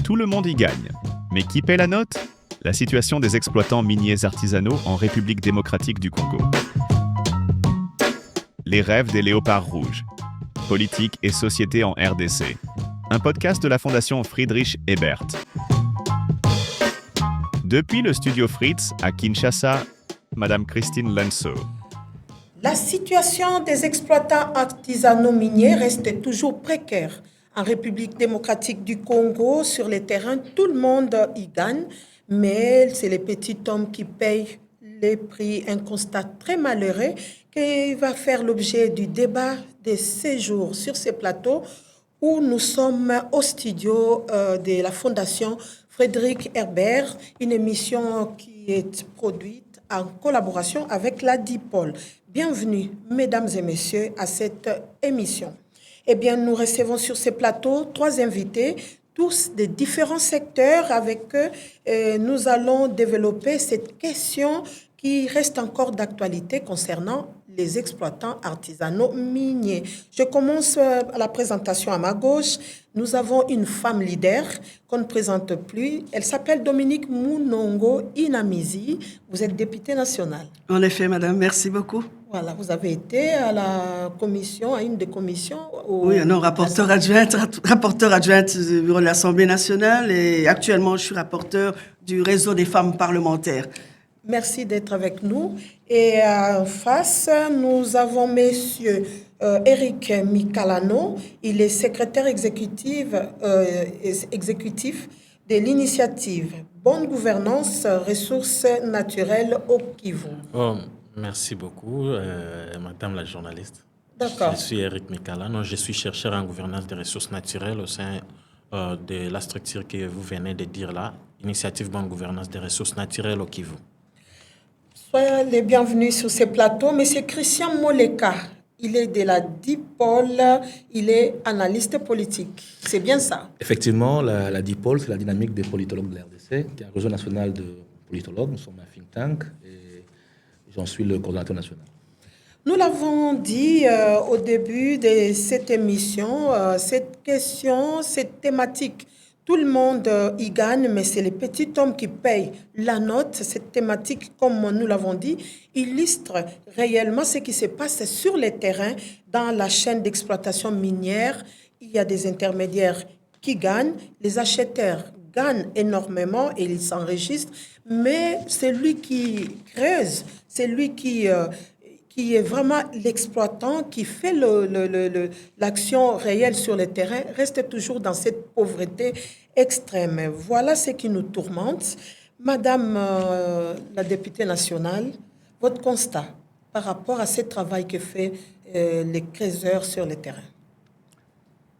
Tout le monde y gagne. Mais qui paie la note? La situation des exploitants miniers artisanaux en République démocratique du Congo. Les rêves des léopards rouges. Politique et société en RDC. Un podcast de la Fondation Friedrich Ebert. Depuis le studio Fritz à Kinshasa, Madame Christine Lenso. La situation des exploitants artisanaux miniers reste toujours précaire. En République démocratique du Congo, sur les terrains, tout le monde y gagne, mais c'est les petits hommes qui payent les prix. Un constat très malheureux qui va faire l'objet du débat de ces jours sur ces plateaux où nous sommes au studio de la Fondation Friedrich Ebert, une émission qui est produite en collaboration avec la DIPOL. Bienvenue, mesdames et messieurs, à cette émission. Eh bien, nous recevons sur ces plateaux 3 invités, tous de différents secteurs. Avec eux, nous allons développer cette question qui reste encore d'actualité concernant les exploitants artisanaux miniers. Je commence la présentation à ma gauche. Nous avons une femme leader qu'on ne présente plus. Elle s'appelle Dominique Mounongo Inamizi. Vous êtes députée nationale. En effet, madame, merci beaucoup. Voilà, vous avez été à la commission, à une des commissions. Oui, non, rapporteur adjointe du bureau de l'Assemblée nationale et actuellement, je suis rapporteur du réseau des femmes parlementaires. Merci d'être avec nous. Et en face, nous avons monsieur Eric Mikalano. Il est secrétaire exécutif de l'initiative Bonne Gouvernance Ressources Naturelles au Kivu. Merci beaucoup, madame la journaliste. D'accord. Je suis Eric Mikalano, je suis chercheur en gouvernance des ressources naturelles au sein de la structure que vous venez de dire là, Initiative Bonne Gouvernance des ressources naturelles au Kivu. Soyez les bienvenus sur ces plateaux. Monsieur Christian Moleka, il est de la DIPOL, il est analyste politique. C'est bien ça? Effectivement, la DIPOL, c'est la dynamique des politologues de la RDC, qui est un réseau national de politologues. Nous sommes un think tank et j'en suis le coordonnateur national. Nous l'avons dit au début de cette émission, cette question, cette thématique, tout le monde y gagne, mais c'est les petits hommes qui payent la note. Cette thématique, comme nous l'avons dit, illustre réellement ce qui se passe sur les terrains dans la chaîne d'exploitation minière. Il y a des intermédiaires qui gagnent, les acheteurs gagnent énormément et ils s'enregistrent, mais celui qui creuse, celui qui est vraiment l'exploitant, qui fait l'action réelle sur le terrain, reste toujours dans cette pauvreté extrême. Voilà ce qui nous tourmente. Madame la députée nationale, votre constat par rapport à ce travail que fait les creuseurs sur le terrain?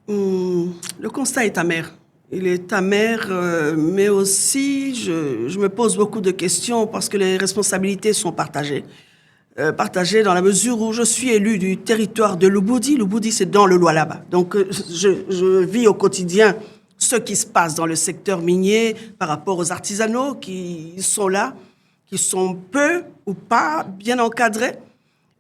Le constat est amer. Il est amer, mais aussi, je me pose beaucoup de questions parce que les responsabilités sont partagées. Partagé dans la mesure où je suis élu du territoire de Lubudi. Lubudi, c'est dans le Lualaba. Donc, je vis au quotidien ce qui se passe dans le secteur minier par rapport aux artisanaux qui sont là, qui sont peu ou pas bien encadrés.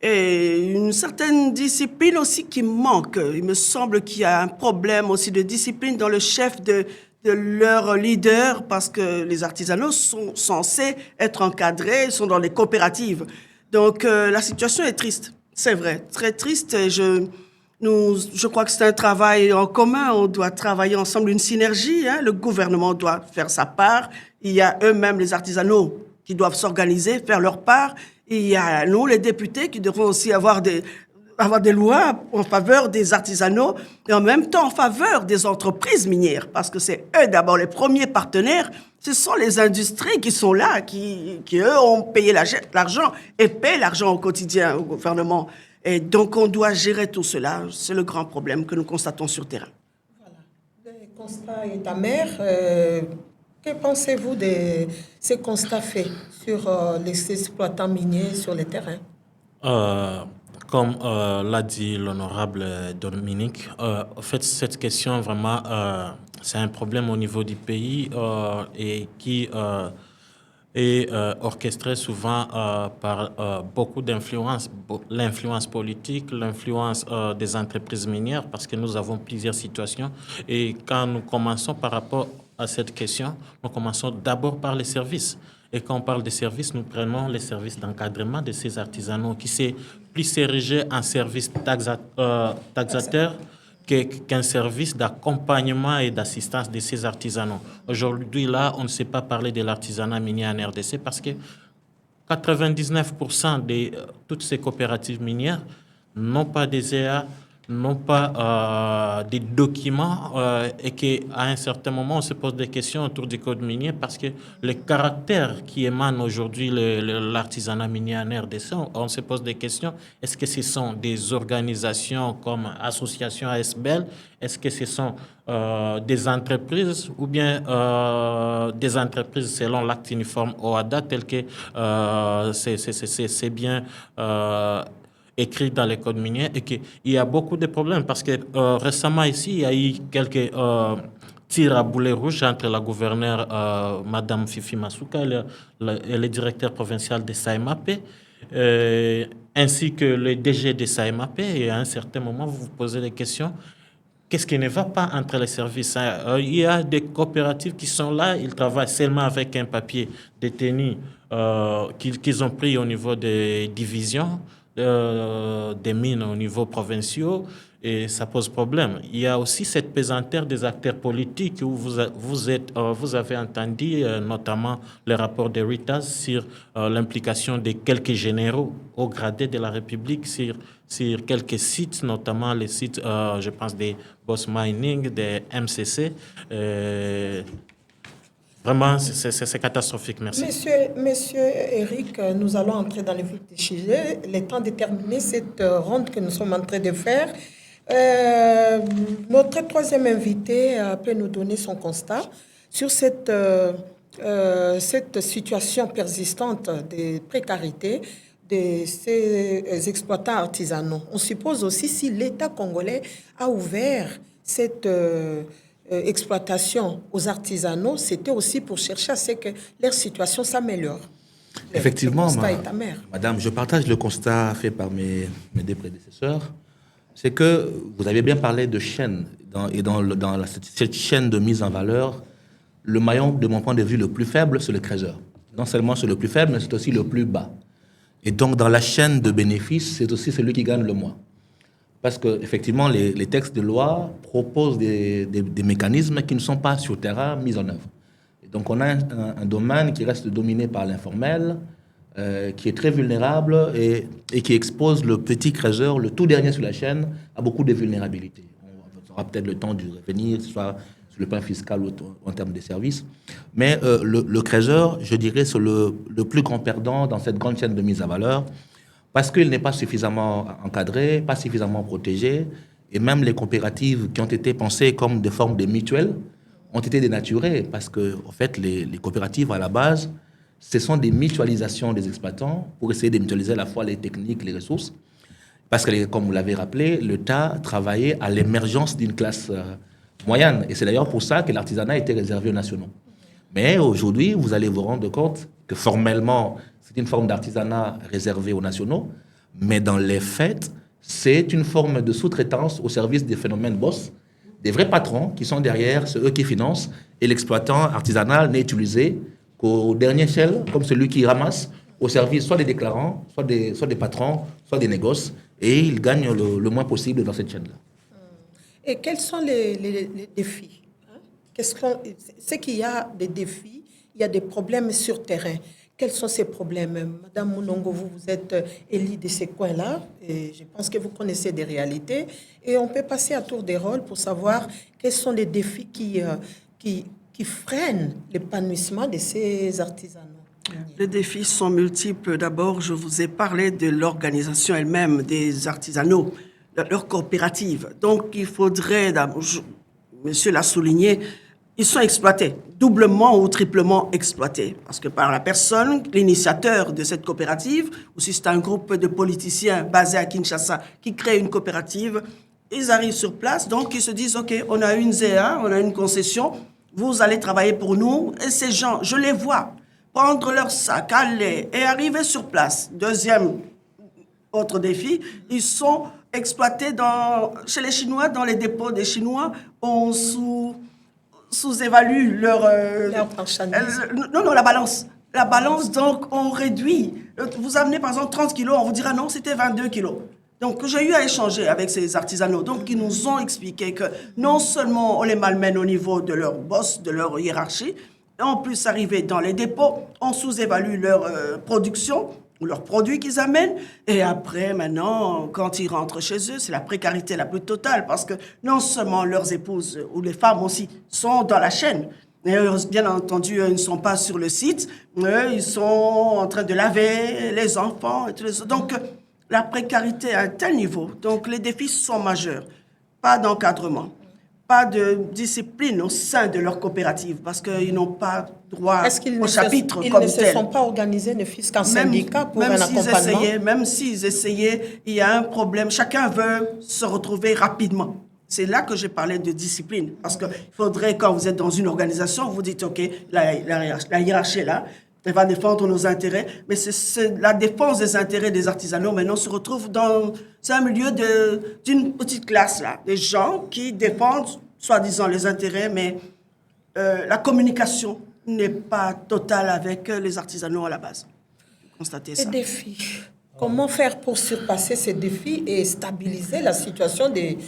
Et une certaine discipline aussi qui manque. Il me semble qu'il y a un problème aussi de discipline dans le chef de leur leader parce que les artisanaux sont censés être encadrés, sont dans les coopératives. Donc, la situation est triste, c'est vrai, très triste. Et je crois que c'est un travail en commun, on doit travailler ensemble, une synergie. Le gouvernement doit faire sa part. Il y a eux-mêmes, les artisanaux, qui doivent s'organiser, faire leur part. Il y a nous, les députés, qui devront aussi avoir des lois en faveur des artisanaux et en même temps en faveur des entreprises minières, parce que c'est eux d'abord les premiers partenaires. Ce sont les industries qui sont là, qui eux, ont payé l'argent et paient l'argent au quotidien au gouvernement. Et donc, on doit gérer tout cela. C'est le grand problème que nous constatons sur le terrain. Voilà. Le constat est amer. Que pensez-vous de ces constats faits sur les exploitants miniers sur le terrain? Comme l'a dit l'honorable Dominique, en fait, cette question, vraiment, c'est un problème au niveau du pays et qui est orchestré souvent par beaucoup d'influences, l'influence politique, l'influence des entreprises minières, parce que nous avons plusieurs situations. Et quand nous commençons par rapport à cette question, nous commençons d'abord par les services. Et quand on parle des services, nous prenons les services d'encadrement de ces artisanaux qui s'est plus érigé en service taxateur qu'un service d'accompagnement et d'assistance de ces artisanaux. Aujourd'hui, là, on ne sait pas parler de l'artisanat minier en RDC parce que 99% de toutes ces coopératives minières n'ont pas des EA, n'ont pas des documents et qu'à un certain moment, on se pose des questions autour du code minier parce que le caractère qui émane aujourd'hui l'artisanat minier en RDC, on se pose des questions. Est-ce que ce sont des organisations comme Association ASBL? Est-ce que ce sont des entreprises ou bien des entreprises selon l'acte uniforme OHADA tel que c'est bien écrit dans les codes miniers et qu'il y a beaucoup de problèmes parce que récemment ici, il y a eu quelques tirs à boulet rouge entre la gouverneure Madame Fifi Masuka et le directeur provincial de SAEMAP ainsi que le DG de SAEMAP et à un certain moment, vous vous posez des questions. Qu'est-ce qui ne va pas entre les services? Il y a des coopératives qui sont là, ils travaillent seulement avec un papier détenu qu'ils ont pris au niveau des divisions, des mines au niveau provincial et ça pose problème. Il y a aussi cette pesanteur des acteurs politiques où vous avez entendu notamment le rapport de Ritas sur l'implication de quelques généraux au gradé de la République sur quelques sites, notamment les sites, je pense, des Boss Mining, des MCC. Vraiment, c'est catastrophique. Merci. Monsieur Eric, nous allons entrer dans le vif du sujet. Il est temps de terminer cette ronde que nous sommes en train de faire. Notre troisième invité peut nous donner son constat sur cette situation persistante de précarité de ces exploitants artisanaux. On suppose aussi si l'État congolais a ouvert cette exploitation aux artisanaux, c'était aussi pour chercher à ce que leur situation s'améliore. Effectivement, Madame, je partage le constat fait par mes deux prédécesseurs. C'est que vous avez bien parlé de chaîne. Cette chaîne de mise en valeur, le maillon, de mon point de vue, le plus faible, c'est le créateur. Non seulement c'est le plus faible, mais c'est aussi le plus bas. Et donc, dans la chaîne de bénéfices, c'est aussi celui qui gagne le moins. Parce qu'effectivement, les textes de loi proposent des mécanismes qui ne sont pas sur le terrain mis en œuvre. Et donc, on a un domaine qui reste dominé par l'informel, qui est très vulnérable et qui expose le petit créateur, le tout dernier sur la chaîne, à beaucoup de vulnérabilités. On aura peut-être le temps de revenir, soit sur le plan fiscal ou en termes de services. Mais le créateur, je dirais, c'est le plus grand perdant dans cette grande chaîne de mise à valeur, parce qu'il n'est pas suffisamment encadré, pas suffisamment protégé, et même les coopératives qui ont été pensées comme des formes de mutuelles ont été dénaturées, parce que, en fait, les coopératives, à la base, ce sont des mutualisations des exploitants pour essayer de mutualiser à la fois les techniques, les ressources, parce que, comme vous l'avez rappelé, l'État travaillait à l'émergence d'une classe moyenne, et c'est d'ailleurs pour ça que l'artisanat était réservé aux nationaux. Mais aujourd'hui, vous allez vous rendre compte que formellement, c'est une forme d'artisanat réservée aux nationaux, mais dans les faits, c'est une forme de sous-traitance au service des phénomènes boss, des vrais patrons qui sont derrière, c'est eux qui financent, et l'exploitant artisanal n'est utilisé qu'au dernier échelle, comme celui qui ramasse au service soit des déclarants, soit des patrons, soit des négoces, et il gagne le moins possible dans cette chaîne-là. Et quels sont les défis? C'est qu'il y a des défis, il y a des problèmes sur terrain. Quels sont ces problèmes? Madame Mounongo, vous êtes élue de ces coins-là, et je pense que vous connaissez des réalités. Et on peut passer à tour des rôles pour savoir quels sont les défis qui freinent l'épanouissement de ces artisanaux. Les défis sont multiples. D'abord, je vous ai parlé de l'organisation elle-même des artisanaux, de leur coopérative. Donc, il faudrait, monsieur l'a souligné, ils sont exploités, doublement ou triplement exploités. Parce que par la personne, l'initiateur de cette coopérative, ou si c'est un groupe de politiciens basés à Kinshasa qui crée une coopérative, ils arrivent sur place, donc ils se disent, OK, on a une ZEA, on a une concession, vous allez travailler pour nous. Et ces gens, je les vois prendre leur sac, aller et arriver sur place. Deuxième, autre défi, ils sont exploités chez les Chinois, dans les dépôts des Chinois, sous-évaluent leur marchandise. Non, la balance. La balance, donc, on réduit. Vous amenez, par exemple, 30 kilos, on vous dira non, c'était 22 kilos. Donc, j'ai eu à échanger avec ces artisanaux. Donc, ils nous ont expliqué que non seulement on les malmène au niveau de leur boss, de leur hiérarchie, en plus, arrivé dans les dépôts, on sous-évalue leur production ou leurs produits qu'ils amènent. Et après, maintenant, quand ils rentrent chez eux, c'est la précarité la plus totale parce que non seulement leurs épouses ou les femmes aussi sont dans la chaîne, et bien entendu, ils ne sont pas sur le site, ils sont en train de laver les enfants et tout ça. Donc, la précarité à un tel niveau. Donc, les défis sont majeurs. Pas d'encadrement, pas de discipline au sein de leur coopérative parce qu'ils n'ont pas droit au chapitre comme tel. Ils ne se sont pas organisés, ne fût-ce qu'un syndicat pour un accompagnement. Même s'ils essayaient, il y a un problème. Chacun veut se retrouver rapidement. C'est là que j'ai parlé de discipline. Parce qu'il faudrait, quand vous êtes dans une organisation, vous dites, OK, la hiérarchie est là, elle va défendre nos intérêts. Mais c'est la défense des intérêts des artisanaux, maintenant, se retrouve dans un milieu d'une petite classe, là. Des gens qui défendent, soi-disant, les intérêts, mais la communication n'est pas totale avec les artisanaux à la base. Constatez ça. Les défis. Comment faire pour surpasser ces défis et stabiliser la situation des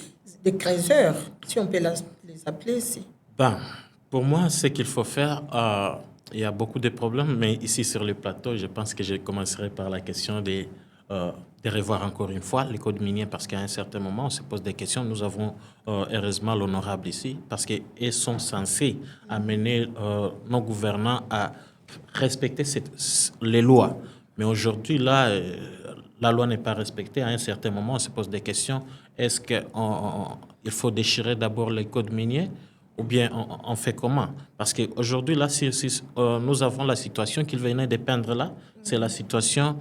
créateurs, si on peut les appeler ici? Pour moi, ce qu'il faut faire, il y a beaucoup de problèmes, mais ici sur le plateau, je pense que je commencerai par la question de revoir encore une fois les codes miniers, parce qu'à un certain moment, on se pose des questions. Nous avons heureusement l'honorable ici, parce qu'ils sont censés amener nos gouvernants à respecter les lois. Mais aujourd'hui, là, la loi n'est pas respectée. À un certain moment, on se pose des questions. Est-ce qu'il faut déchirer d'abord les codes miniers ou bien on fait comment? Parce qu'aujourd'hui, là, nous avons la situation qu'il venait de peindre là. C'est la situation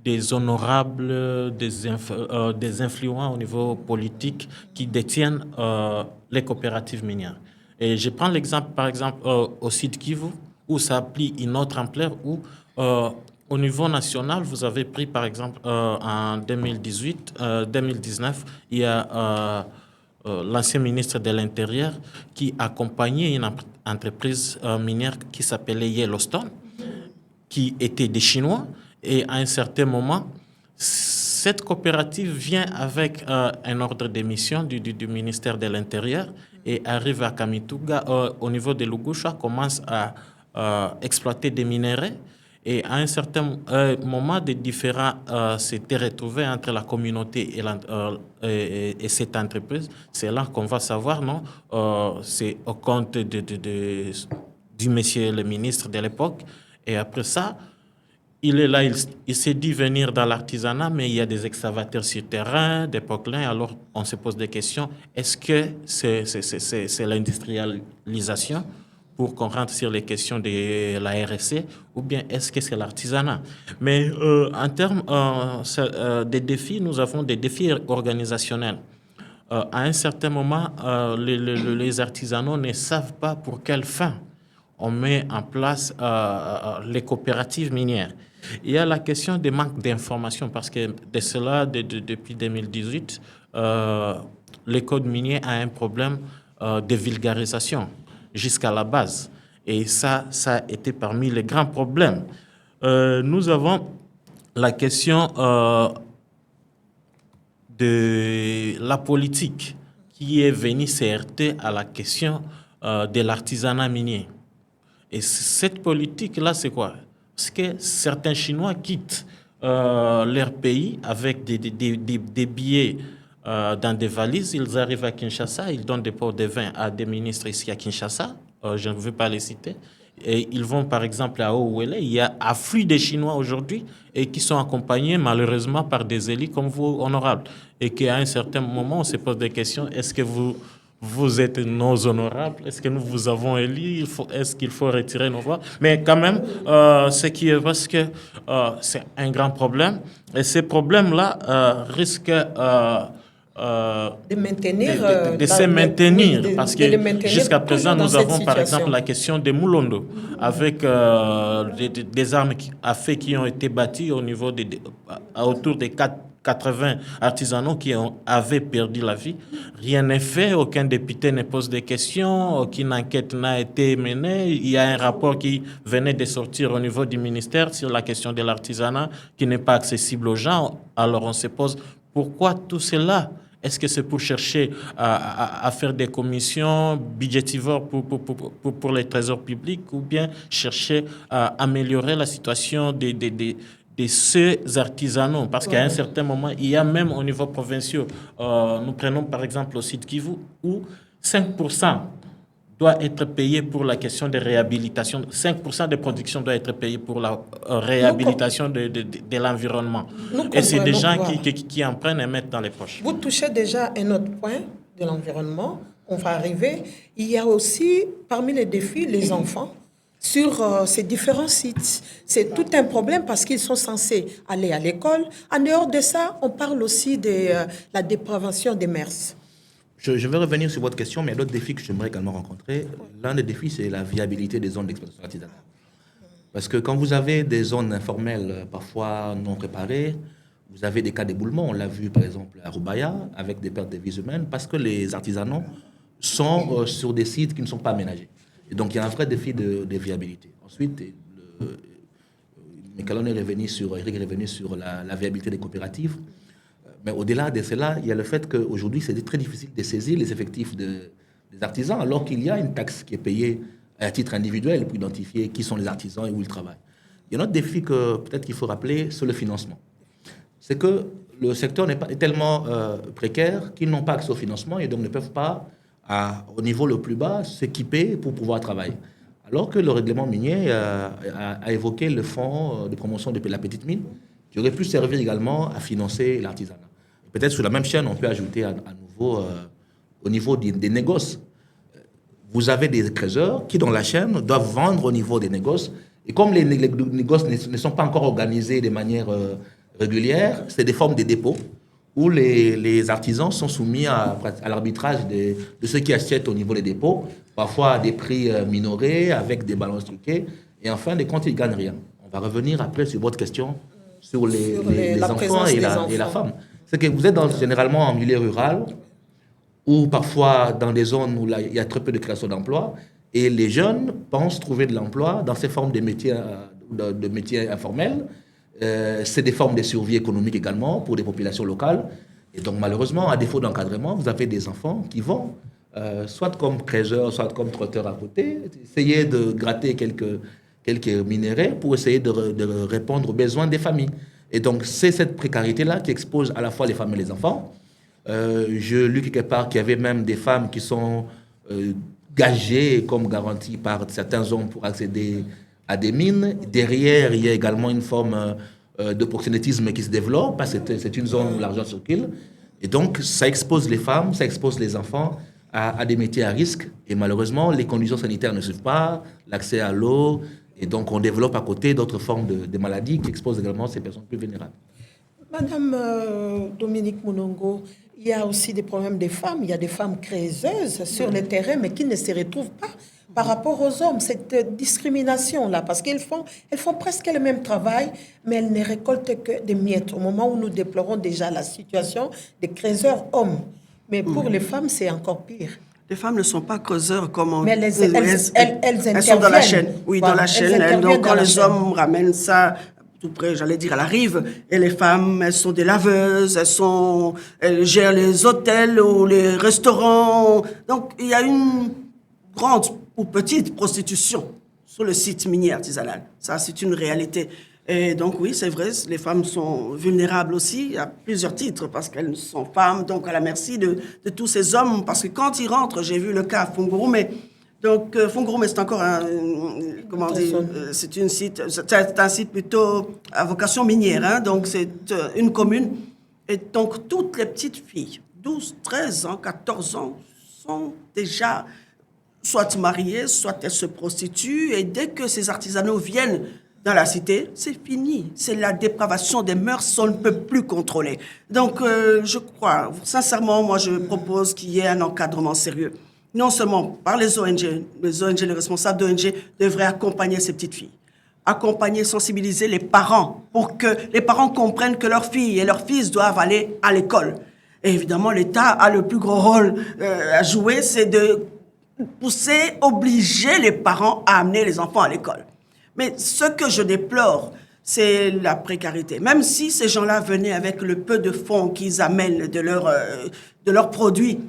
des honorables, des influents au niveau politique qui détiennent les coopératives minières. Et je prends l'exemple, par exemple, au Sud Kivu, où ça a pris une autre ampleur, où au niveau national, vous avez pris, par exemple, en 2019, il y a l'ancien ministre de l'Intérieur qui accompagnait une entreprise minière qui s'appelait Yellowstone, qui était des Chinois. Et à un certain moment, cette coopérative vient avec un ordre de mission du ministère de l'Intérieur et arrive à Kamituga, au niveau de Lugusha, commence à exploiter des minerais. Et à un certain moment, des différends s'étaient retrouvés entre la communauté et cette entreprise. C'est là qu'on va savoir, non? C'est au compte du monsieur le ministre de l'époque. Et après ça, il est là, il s'est dit venir dans l'artisanat, mais il y a des excavateurs sur terrain, des poquelins. Alors, on se pose des questions. Est-ce que c'est l'industrialisation pour qu'on rentre sur les questions de la RSC, ou bien est-ce que c'est l'artisanat? Mais en termes des défis, nous avons des défis organisationnels. À un certain moment, les artisanaux ne savent pas pour quelle fin on met en place les coopératives minières. Il y a la question des manques d'informations, parce que de cela, depuis 2018, les codes miniers a un problème de vulgarisation jusqu'à la base. Et ça a été parmi les grands problèmes. Nous avons la question de la politique qui est venue se heurter à la question de l'artisanat minier. Et cette politique-là, c'est quoi? Parce que certains Chinois quittent leur pays avec des billets dans des valises. Ils arrivent à Kinshasa, ils donnent des pots de vin à des ministres ici à Kinshasa. Je ne veux pas les citer. Et ils vont par exemple à Ouélé. Il y a un afflux de Chinois aujourd'hui et qui sont accompagnés malheureusement par des élus comme vous, honorables. Et qu'à un certain moment, on se pose des questions. Est-ce que vous êtes nos honorables? Est-ce que nous vous avons élus? Est-ce qu'il faut retirer nos voix? Mais quand même, ce qui est parce que c'est un grand problème. Et ces problèmes-là risquent de maintenir, de se maintenir, parce que jusqu'à présent, nous avons par exemple la question des Moulondo, avec des armes à feu qui ont été bâties au niveau autour des 4 80 artisanaux qui avaient perdu la vie. Rien n'est fait, aucun député ne pose des questions, aucune enquête n'a été menée. Il y a un rapport qui venait de sortir au niveau du ministère sur la question de l'artisanat qui n'est pas accessible aux gens. Alors on se pose, pourquoi tout cela? Est-ce que c'est pour chercher à faire des commissions budgétivores pour les trésors publics ou bien chercher à améliorer la situation de ces artisanaux? Parce qu'à un certain moment, il y a même au niveau provincial, nous prenons par exemple le site Kivu, où 5% doit être payé pour la question de réhabilitation. 5% de production doit être payé pour la réhabilitation de l'environnement. Et c'est des gens qui en prennent et mettent dans les poches. Vous touchez déjà un autre point de l'environnement. On va arriver. Il y a aussi, parmi les défis, les enfants sur ces différents sites. C'est tout un problème parce qu'ils sont censés aller à l'école. En dehors de ça, on parle aussi de la dépravation des mœurs. Je vais revenir sur votre question, mais il y a d'autres défis que j'aimerais également rencontrer. L'un des défis, c'est la viabilité des zones d'exploitation artisanale. Parce que quand vous avez des zones informelles, parfois non préparées, vous avez des cas d'éboulement. On l'a vu par exemple à Roubaïa, avec des pertes de vies humaines, parce que les artisanaux sont sur des sites qui ne sont pas aménagés. Et donc il y a un vrai défi de viabilité. Ensuite, Michael est revenu sur, Eric est revenu sur la viabilité des coopératives. Mais au-delà de cela, il y a le fait qu'aujourd'hui, c'est très difficile de saisir les effectifs des artisans, alors qu'il y a une taxe qui est payée à titre individuel pour identifier qui sont les artisans et où ils travaillent. Il y a un autre défi que peut-être qu'il faut rappeler, c'est le financement. C'est que le secteur est tellement précaire qu'ils n'ont pas accès au financement et donc ne peuvent pas, au niveau le plus bas, s'équiper pour pouvoir travailler. Alors que le règlement minier a évoqué le fonds de promotion de la petite mine, qui aurait pu servir également à financer l'artisanat. Peut-être sur la même chaîne, on peut ajouter à nouveau, au niveau des négoces. Vous avez des créateurs qui, dans la chaîne, doivent vendre au niveau des négoces. Et comme les négoces ne sont pas encore organisés de manière régulière, c'est des formes de dépôts où les artisans sont soumis à l'arbitrage de ceux qui achètent au niveau des dépôts, parfois à des prix minorés, avec des balances truquées. Et en fin de compte, ils ne gagnent rien. On va revenir après sur votre question sur les enfants et la femme. C'est que vous êtes généralement en milieu rural ou parfois dans des zones où il y a très peu de création d'emplois et les jeunes pensent trouver de l'emploi dans ces formes de métiers informels. C'est des formes de survie économique également pour des populations locales. Et donc malheureusement, à défaut d'encadrement, vous avez des enfants qui vont, soit comme créateurs, soit comme trotteurs à côté, essayer de gratter quelques minéraux pour essayer de répondre aux besoins des familles. Et donc, c'est cette précarité-là qui expose à la fois les femmes et les enfants. Je lu quelque part qu'il y avait même des femmes qui sont gagées comme garanties par certains hommes pour accéder à des mines. Derrière, il y a également une forme de proxénétisme qui se développe, parce que c'est une zone où l'argent circule. Et donc, ça expose les femmes, ça expose les enfants à des métiers à risque. Et malheureusement, les conditions sanitaires ne suivent pas, l'accès à l'eau. Et donc, on développe à côté d'autres formes de maladies qui exposent également ces personnes plus vulnérables. Madame Dominique Mounongo, il y a aussi des problèmes des femmes. Il y a des femmes créeuses sur le terrain, mais qui ne se retrouvent pas par rapport aux hommes. Cette discrimination-là, parce qu'elles font presque le même travail, mais elles ne récoltent que des miettes. Au moment où nous déplorons déjà la situation des creuseurs hommes. Mais pour les femmes, c'est encore pire. Les femmes ne sont pas causeurs comme on... Mais elles sont dans la chaîne. Oui, dans la chaîne. Donc, quand les hommes ramènent ça, tout près, j'allais dire, à la rive, et les femmes, elles sont des laveuses, elles gèrent les hôtels ou les restaurants. Donc, il y a une grande ou petite prostitution sur le site minier artisanal. Ça, c'est une réalité. Et donc, oui, c'est vrai, les femmes sont vulnérables aussi à plusieurs titres parce qu'elles sont femmes, donc à la merci de tous ces hommes. Parce que quand ils rentrent, j'ai vu le cas à Fungurume. Donc, Fungurume, c'est encore c'est un site plutôt à vocation minière. Hein, donc, c'est une commune. Et donc, toutes les petites filles, 12, 13 ans, 14 ans, sont déjà soit mariées, soit elles se prostituent. Et dès que ces artisanaux viennent dans la cité, c'est fini. C'est la dépravation des mœurs, on ne peut plus contrôler. Donc, je crois, sincèrement, moi, je propose qu'il y ait un encadrement sérieux. Non seulement par les ONG, les responsables d'ONG devraient accompagner ces petites filles accompagner, sensibiliser les parents pour que les parents comprennent que leurs filles et leurs fils doivent aller à l'école. Et évidemment, l'État a le plus gros rôle à jouer, c'est de pousser, obliger les parents à amener les enfants à l'école. Mais ce que je déplore, c'est la précarité. Même si ces gens-là venaient avec le peu de fonds qu'ils amènent de leurs produits,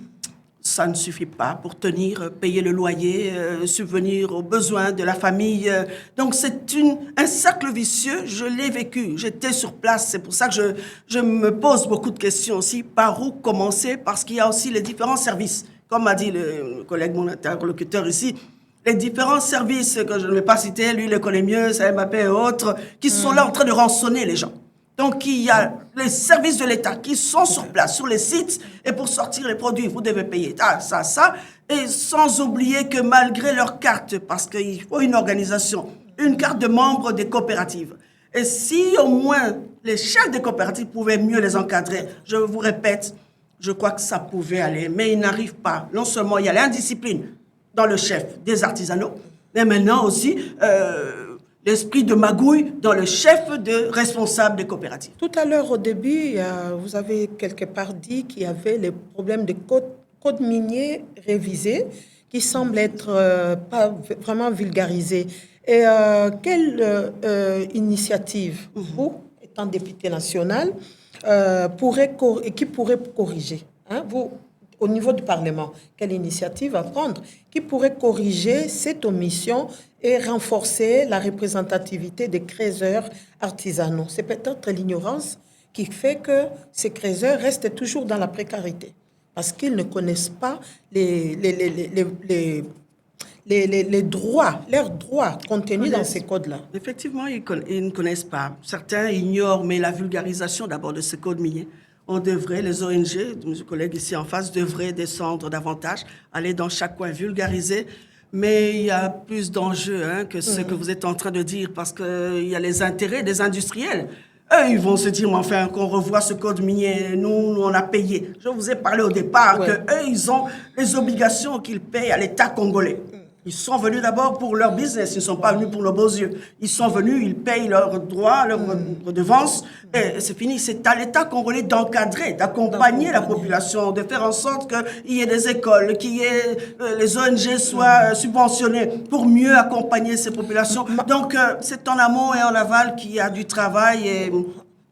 ça ne suffit pas pour tenir, payer le loyer, subvenir aux besoins de la famille. Donc c'est un cercle vicieux, je l'ai vécu, j'étais sur place, c'est pour ça que je me pose beaucoup de questions aussi, par où commencer, parce qu'il y a aussi les différents services. Comme m'a dit le collègue, mon interlocuteur ici, les différents services que je ne vais pas citer, lui le connaît mieux, SAEMAP et autres, qui sont là en train de rançonner les gens. Donc, il y a les services de l'État qui sont sur place, sur les sites, et pour sortir les produits, vous devez payer ça. Et sans oublier que malgré leur carte, parce qu'il faut une organisation, une carte de membres des coopératives. Et si au moins les chefs des coopératives pouvaient mieux les encadrer, je vous répète, je crois que ça pouvait aller, mais ils n'arrivent pas. Non seulement il y a l'indiscipline dans le chef des artisanaux, mais maintenant aussi l'esprit de magouille dans le chef de responsable des coopératives. Tout à l'heure, au début, vous avez quelque part dit qu'il y avait les problèmes de code minier révisé qui semblent être pas vraiment vulgarisés. Et quelle initiative, vous, étant député national, qui pourrait corriger, vous, au niveau du Parlement, quelle initiative à prendre qui pourrait corriger cette omission et renforcer la représentativité des créateurs artisanaux? C'est peut-être l'ignorance qui fait que ces créateurs restent toujours dans la précarité parce qu'ils ne connaissent pas les droits, leurs droits contenus dans ces codes-là. Effectivement, ils ne connaissent pas. Certains ignorent, mais la vulgarisation d'abord de ces codes miniers, on devrait, les ONG, mes collègues ici en face, devraient descendre davantage, aller dans chaque coin, vulgariser. Mais il y a plus d'enjeux que ce que vous êtes en train de dire, parce qu'il y a les intérêts des industriels. Eux, ils vont se dire, mais enfin, qu'on revoie ce code minier, nous, on a payé. Je vous ai parlé au départ qu'eux, ils ont les obligations qu'ils payent à l'État congolais. Ils sont venus d'abord pour leur business, ils ne sont pas venus pour nos beaux yeux. Ils sont venus, ils payent leurs droits, leurs redevances, et c'est fini. C'est à l'État congolais d'encadrer, d'accompagner la population, de faire en sorte qu'il y ait des écoles, les ONG soient subventionnées pour mieux accompagner ces populations. Donc, c'est en amont et en aval qu'il y a du travail. Et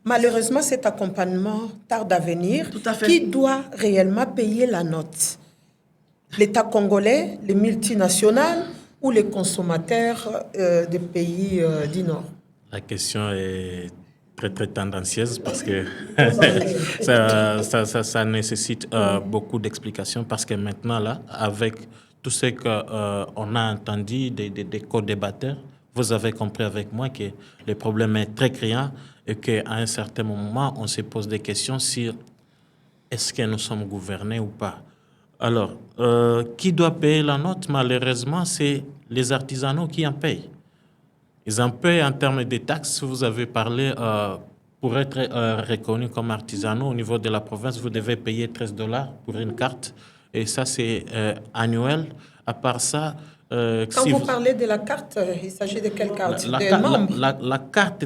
malheureusement, cet accompagnement tarde à venir. Tout à fait. Qui doit réellement payer la note? L'État congolais, les multinationales ou les consommateurs des pays du Nord? La question est très, très tendancieuse parce que ça nécessite beaucoup d'explications parce que maintenant, là, avec tout ce qu'on a entendu des co-débatteurs, vous avez compris avec moi que le problème est très criant et qu'à un certain moment, on se pose des questions sur est-ce que nous sommes gouvernés ou pas. Alors, qui doit payer la note? Malheureusement, c'est les artisanaux qui en payent. Ils en payent en termes de taxes. Vous avez parlé, pour être reconnu comme artisanaux au niveau de la province, vous devez payer $13 pour une carte. Et ça, c'est annuel. À part ça... Quand si vous parlez de la carte, il s'agit de quelle carte? La carte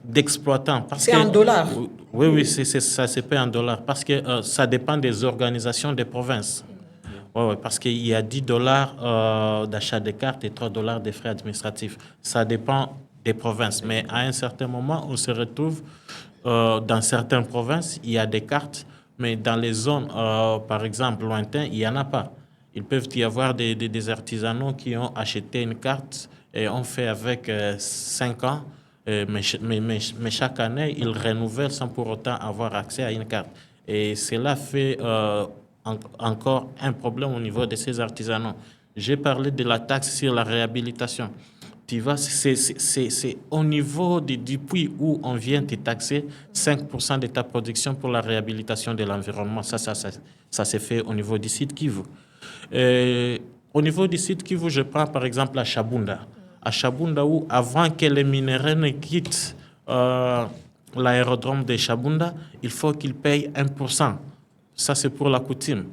d'exploitant. C'est en dollars? Oui, ça se paie en dollars parce que ça dépend des organisations des provinces. Oui, parce qu'il y a $10 d'achat de cartes et $3 de frais administratifs. Ça dépend des provinces. Mais à un certain moment, on se retrouve dans certaines provinces, il y a des cartes, mais dans les zones, par exemple, lointaines, il n'y en a pas. Il peut y avoir des artisanaux qui ont acheté une carte et ont fait avec 5 ans, mais chaque année, ils renouvellent sans pour autant avoir accès à une carte. Et cela fait encore un problème au niveau de ces artisanaux. J'ai parlé de la taxe sur la réhabilitation. Tu vois, c'est au niveau du puits où on vient te taxer 5% de ta production pour la réhabilitation de l'environnement. Ça s'est fait au niveau du site Kivu. Au niveau du site Kivu, je prends par exemple à Chabunda. À Chabunda, où avant que les minéraux ne quittent l'aérodrome de Chabunda, il faut qu'ils payent 1%. Ça, c'est pour la coutume,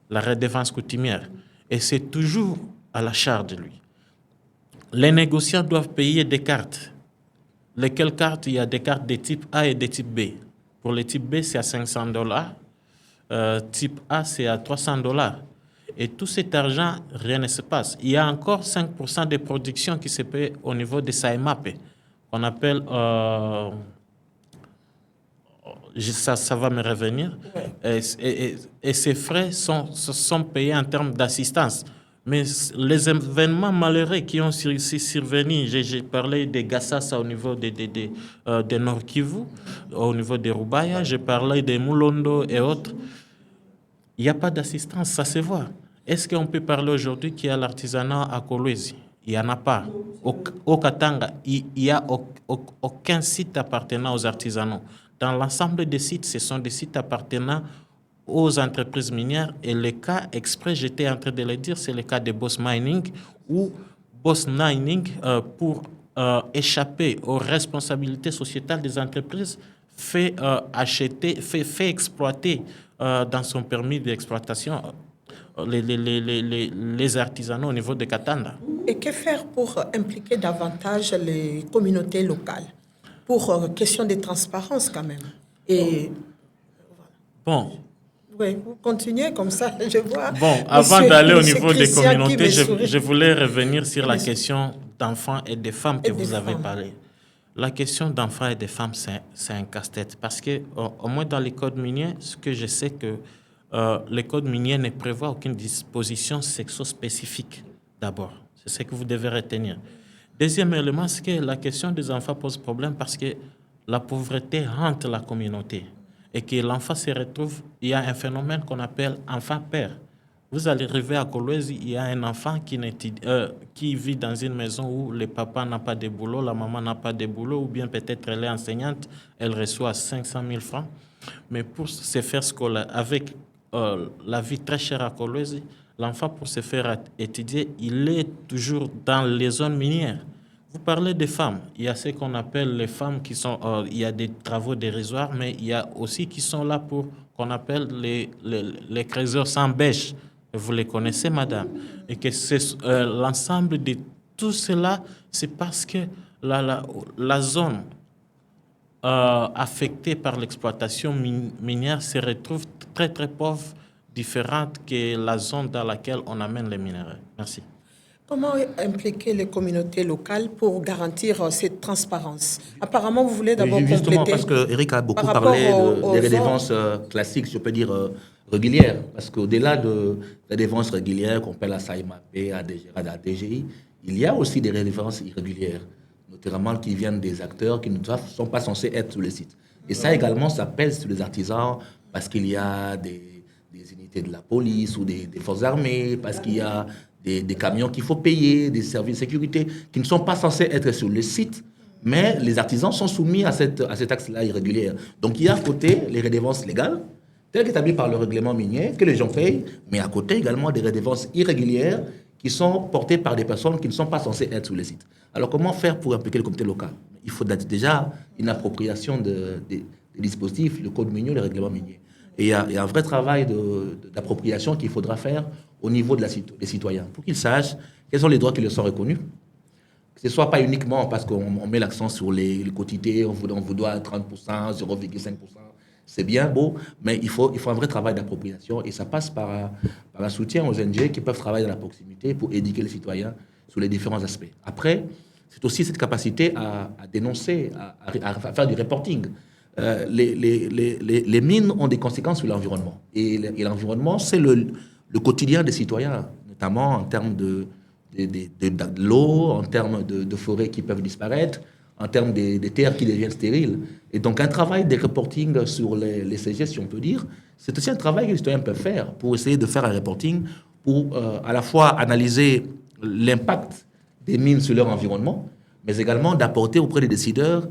la redevance coutumière. Et c'est toujours à la charge de lui. Les négociants doivent payer des cartes lesquelles cartes, il y a des cartes de type A et de type B. Pour le type B, c'est à $500. Type A, c'est à $300. Et tout cet argent, rien ne se passe. Il y a encore 5% de production qui se paie au niveau de SAEMAP, qu'on appelle... ça va me revenir. Ouais. Et ces frais sont payés en termes d'assistance. Mais les événements malheureux qui ont survenu, j'ai parlé des Gassasa au niveau de Nord Kivu, au niveau des Rubaya, j'ai parlé des Moulondo et autres. Il n'y a pas d'assistance, ça se voit. Est-ce qu'on peut parler aujourd'hui qu'il y a l'artisanat à Kolwezi? Il n'y en a pas. Au Katanga, il n'y a aucun site appartenant aux artisanaux. Dans l'ensemble des sites, ce sont des sites appartenant aux entreprises minières. Et le cas exprès, j'étais en train de le dire, c'est le cas de Boss Mining, où Boss Mining, pour échapper aux responsabilités sociétales des entreprises, fait exploiter dans son permis d'exploitation les artisanaux au niveau de Katanga. Et que faire pour impliquer davantage les communautés locales? Pour question de transparence quand même. Et bon. Oui, vous continuez comme ça, je vois. Bon, avant d'aller au niveau des communautés, je voulais revenir sur la question d'enfants et de femmes que vous avez parlé. La question d'enfants et de femmes, c'est un casse-tête. Parce que, au moins dans les codes miniers, ce que je sais que les codes miniers ne prévoient aucune disposition sexo-spécifique, d'abord. C'est ce que vous devez retenir. Deuxième élément, c'est que la question des enfants pose problème parce que la pauvreté hante la communauté et que l'enfant se retrouve, il y a un phénomène qu'on appelle enfant-père. Vous allez arriver à Kolwezi, il y a un enfant qui vit dans une maison où le papa n'a pas de boulot, la maman n'a pas de boulot, ou bien peut-être elle est enseignante, elle reçoit 500 000 francs. Mais pour se faire scolaire, avec la vie très chère à Kolwezi, l'enfant, pour se faire étudier, il est toujours dans les zones minières. Vous parlez des femmes. Il y a ce qu'on appelle les femmes qui sont... il y a des travaux dérisoires, mais il y a aussi qui sont là pour qu'on appelle les creuseurs sans bêche. Vous les connaissez, madame. Et que c'est l'ensemble de tout cela, c'est parce que la zone affectée par l'exploitation minière se retrouve très, très pauvre, différente que la zone dans laquelle on amène les minerais. Merci. Comment impliquer les communautés locales pour garantir cette transparence? Apparemment, vous voulez d'abord compléter. Justement, parce qu'Éric a beaucoup parlé des redevances classiques, je peux dire régulières. Parce qu'au-delà de redevances régulières qu'on appelle à SAEMAP, à la DGI, il y a aussi des redevances irrégulières, notamment qui viennent des acteurs qui ne sont pas censés être sur le site. Et ça également, ça pèse sur les artisans parce qu'il y a des unités de la police ou des forces armées, parce qu'il y a des camions qu'il faut payer, des services de sécurité qui ne sont pas censés être sur le site, mais les artisans sont soumis à cet axe-là irrégulière. Donc il y a à côté les redevances légales, telles qu'établies par le règlement minier, que les gens payent, mais à côté également des redevances irrégulières qui sont portées par des personnes qui ne sont pas censées être sur le site. Alors comment faire pour impliquer le comité local? Il faut déjà une appropriation des dispositifs, le code minier, le règlement minier. Et il y a un vrai travail d'appropriation qu'il faudra faire au niveau des citoyens, pour qu'ils sachent quels sont les droits qui leur sont reconnus. Que ce ne soit pas uniquement parce qu'on met l'accent sur les quotités, on vous doit 30%, 0,5%, c'est bien beau, mais il faut un vrai travail d'appropriation et ça passe par un soutien aux ONG qui peuvent travailler dans la proximité pour éduquer les citoyens sur les différents aspects. Après, c'est aussi cette capacité à dénoncer, à faire du reporting. Les mines ont des conséquences sur l'environnement. Et l'environnement, c'est le quotidien des citoyens, notamment en termes de l'eau, en termes de forêts qui peuvent disparaître, en termes des terres qui deviennent stériles. Et donc, un travail de reporting sur les CG, si on peut dire, c'est aussi un travail que les citoyens peuvent faire pour essayer de faire un reporting, pour à la fois analyser l'impact des mines sur leur environnement, mais également d'apporter auprès des décideurs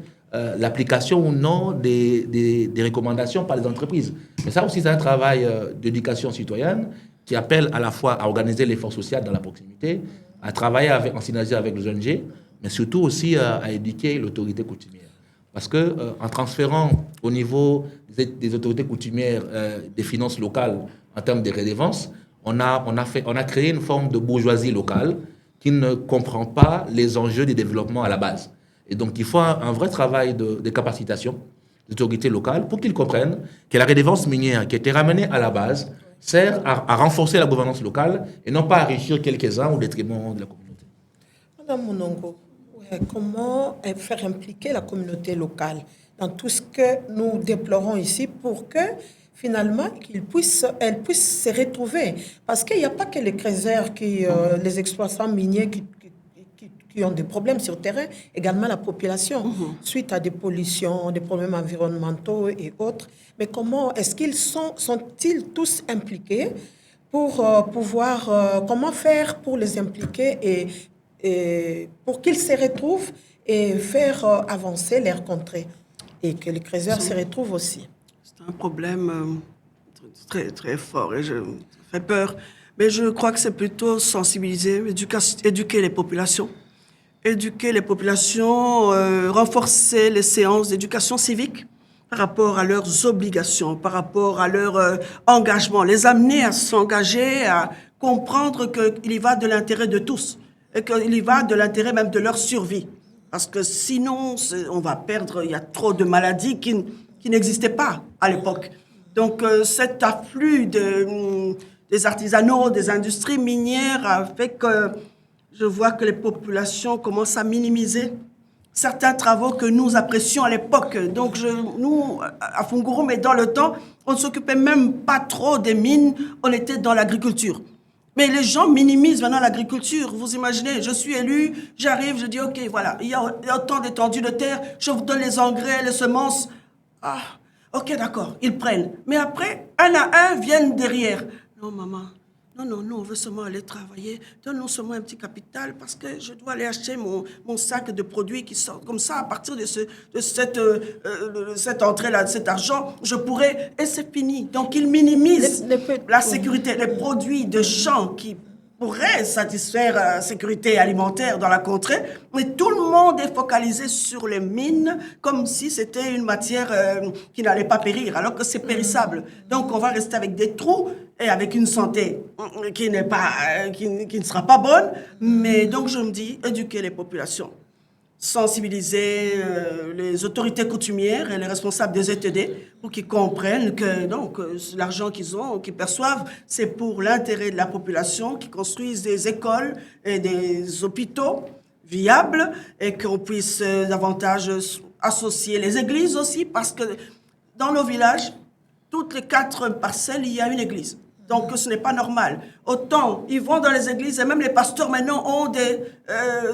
l'application ou non des recommandations par les entreprises. Mais ça aussi, c'est un travail d'éducation citoyenne qui appelle à la fois à organiser l'effort social dans la proximité, à travailler en synergie avec les ONG, mais surtout aussi à éduquer l'autorité coutumière. Parce qu'en transférant au niveau des autorités coutumières des finances locales en termes de redevances, on a créé une forme de bourgeoisie locale qui ne comprend pas les enjeux du développement à la base. Et donc, il faut un vrai travail de capacitation des autorités locales pour qu'ils comprennent que la redevance minière qui a été ramenée à la base sert à renforcer la gouvernance locale et non pas à enrichir quelques-uns au détriment de la communauté. Madame Monongo, comment faire impliquer la communauté locale dans tout ce que nous déplorons ici pour que finalement elle puisse se retrouver? Parce qu'il n'y a pas que les creuseurs, les exploitants miniers qui ont des problèmes sur le terrain, également la population, suite à des pollutions, des problèmes environnementaux et autres. Mais comment est-ce qu'ils sont-ils tous impliqués pour pouvoir, comment faire pour les impliquer et pour qu'ils se retrouvent et faire avancer leur contrée et que les creuseurs se retrouvent aussi? C'est un problème très, très fort et ça fait peur. Mais je crois que c'est plutôt sensibiliser, éduquer les populations. Éduquer les populations, renforcer les séances d'éducation civique par rapport à leurs obligations, par rapport à leur engagement, les amener à s'engager, à comprendre qu'il y va de l'intérêt de tous et qu'il y va de l'intérêt même de leur survie. Parce que sinon, on va perdre, il y a trop de maladies qui n'existaient pas à l'époque. Donc cet afflux des artisanaux, des industries minières a fait que je vois que les populations commencent à minimiser certains travaux que nous apprécions à l'époque. Donc, nous, à Funguru, mais dans le temps, on ne s'occupait même pas trop des mines, on était dans l'agriculture. Mais les gens minimisent maintenant l'agriculture. Vous imaginez, je suis élu, j'arrive, je dis, OK, voilà, il y a autant d'étendues de terre, je vous donne les engrais, les semences. Ah, OK, d'accord, ils prennent. Mais après, un à un, viennent derrière. Non, maman. Non, on veut seulement aller travailler. Donne-nous seulement un petit capital parce que je dois aller acheter mon sac de produits qui sortent comme ça. À partir de cette entrée-là, de cet argent, je pourrais... Et c'est fini. Donc, ils minimisent la sécurité. Les produits de champs qui pourraient satisfaire la sécurité alimentaire dans la contrée, mais tout le monde est focalisé sur les mines comme si c'était une matière qui n'allait pas périr, alors que c'est périssable. Donc, on va rester avec des trous et avec une santé qui ne sera pas bonne. Mais donc, je me dis, éduquer les populations, sensibiliser les autorités coutumières et les responsables des ETD pour qu'ils comprennent que donc, l'argent qu'ils perçoivent, c'est pour l'intérêt de la population, qu'ils construisent des écoles et des hôpitaux viables et qu'on puisse davantage associer les églises aussi, parce que dans nos villages, toutes les 4 parcelles, il y a une église. Donc, ce n'est pas normal. Autant, ils vont dans les églises, et même les pasteurs maintenant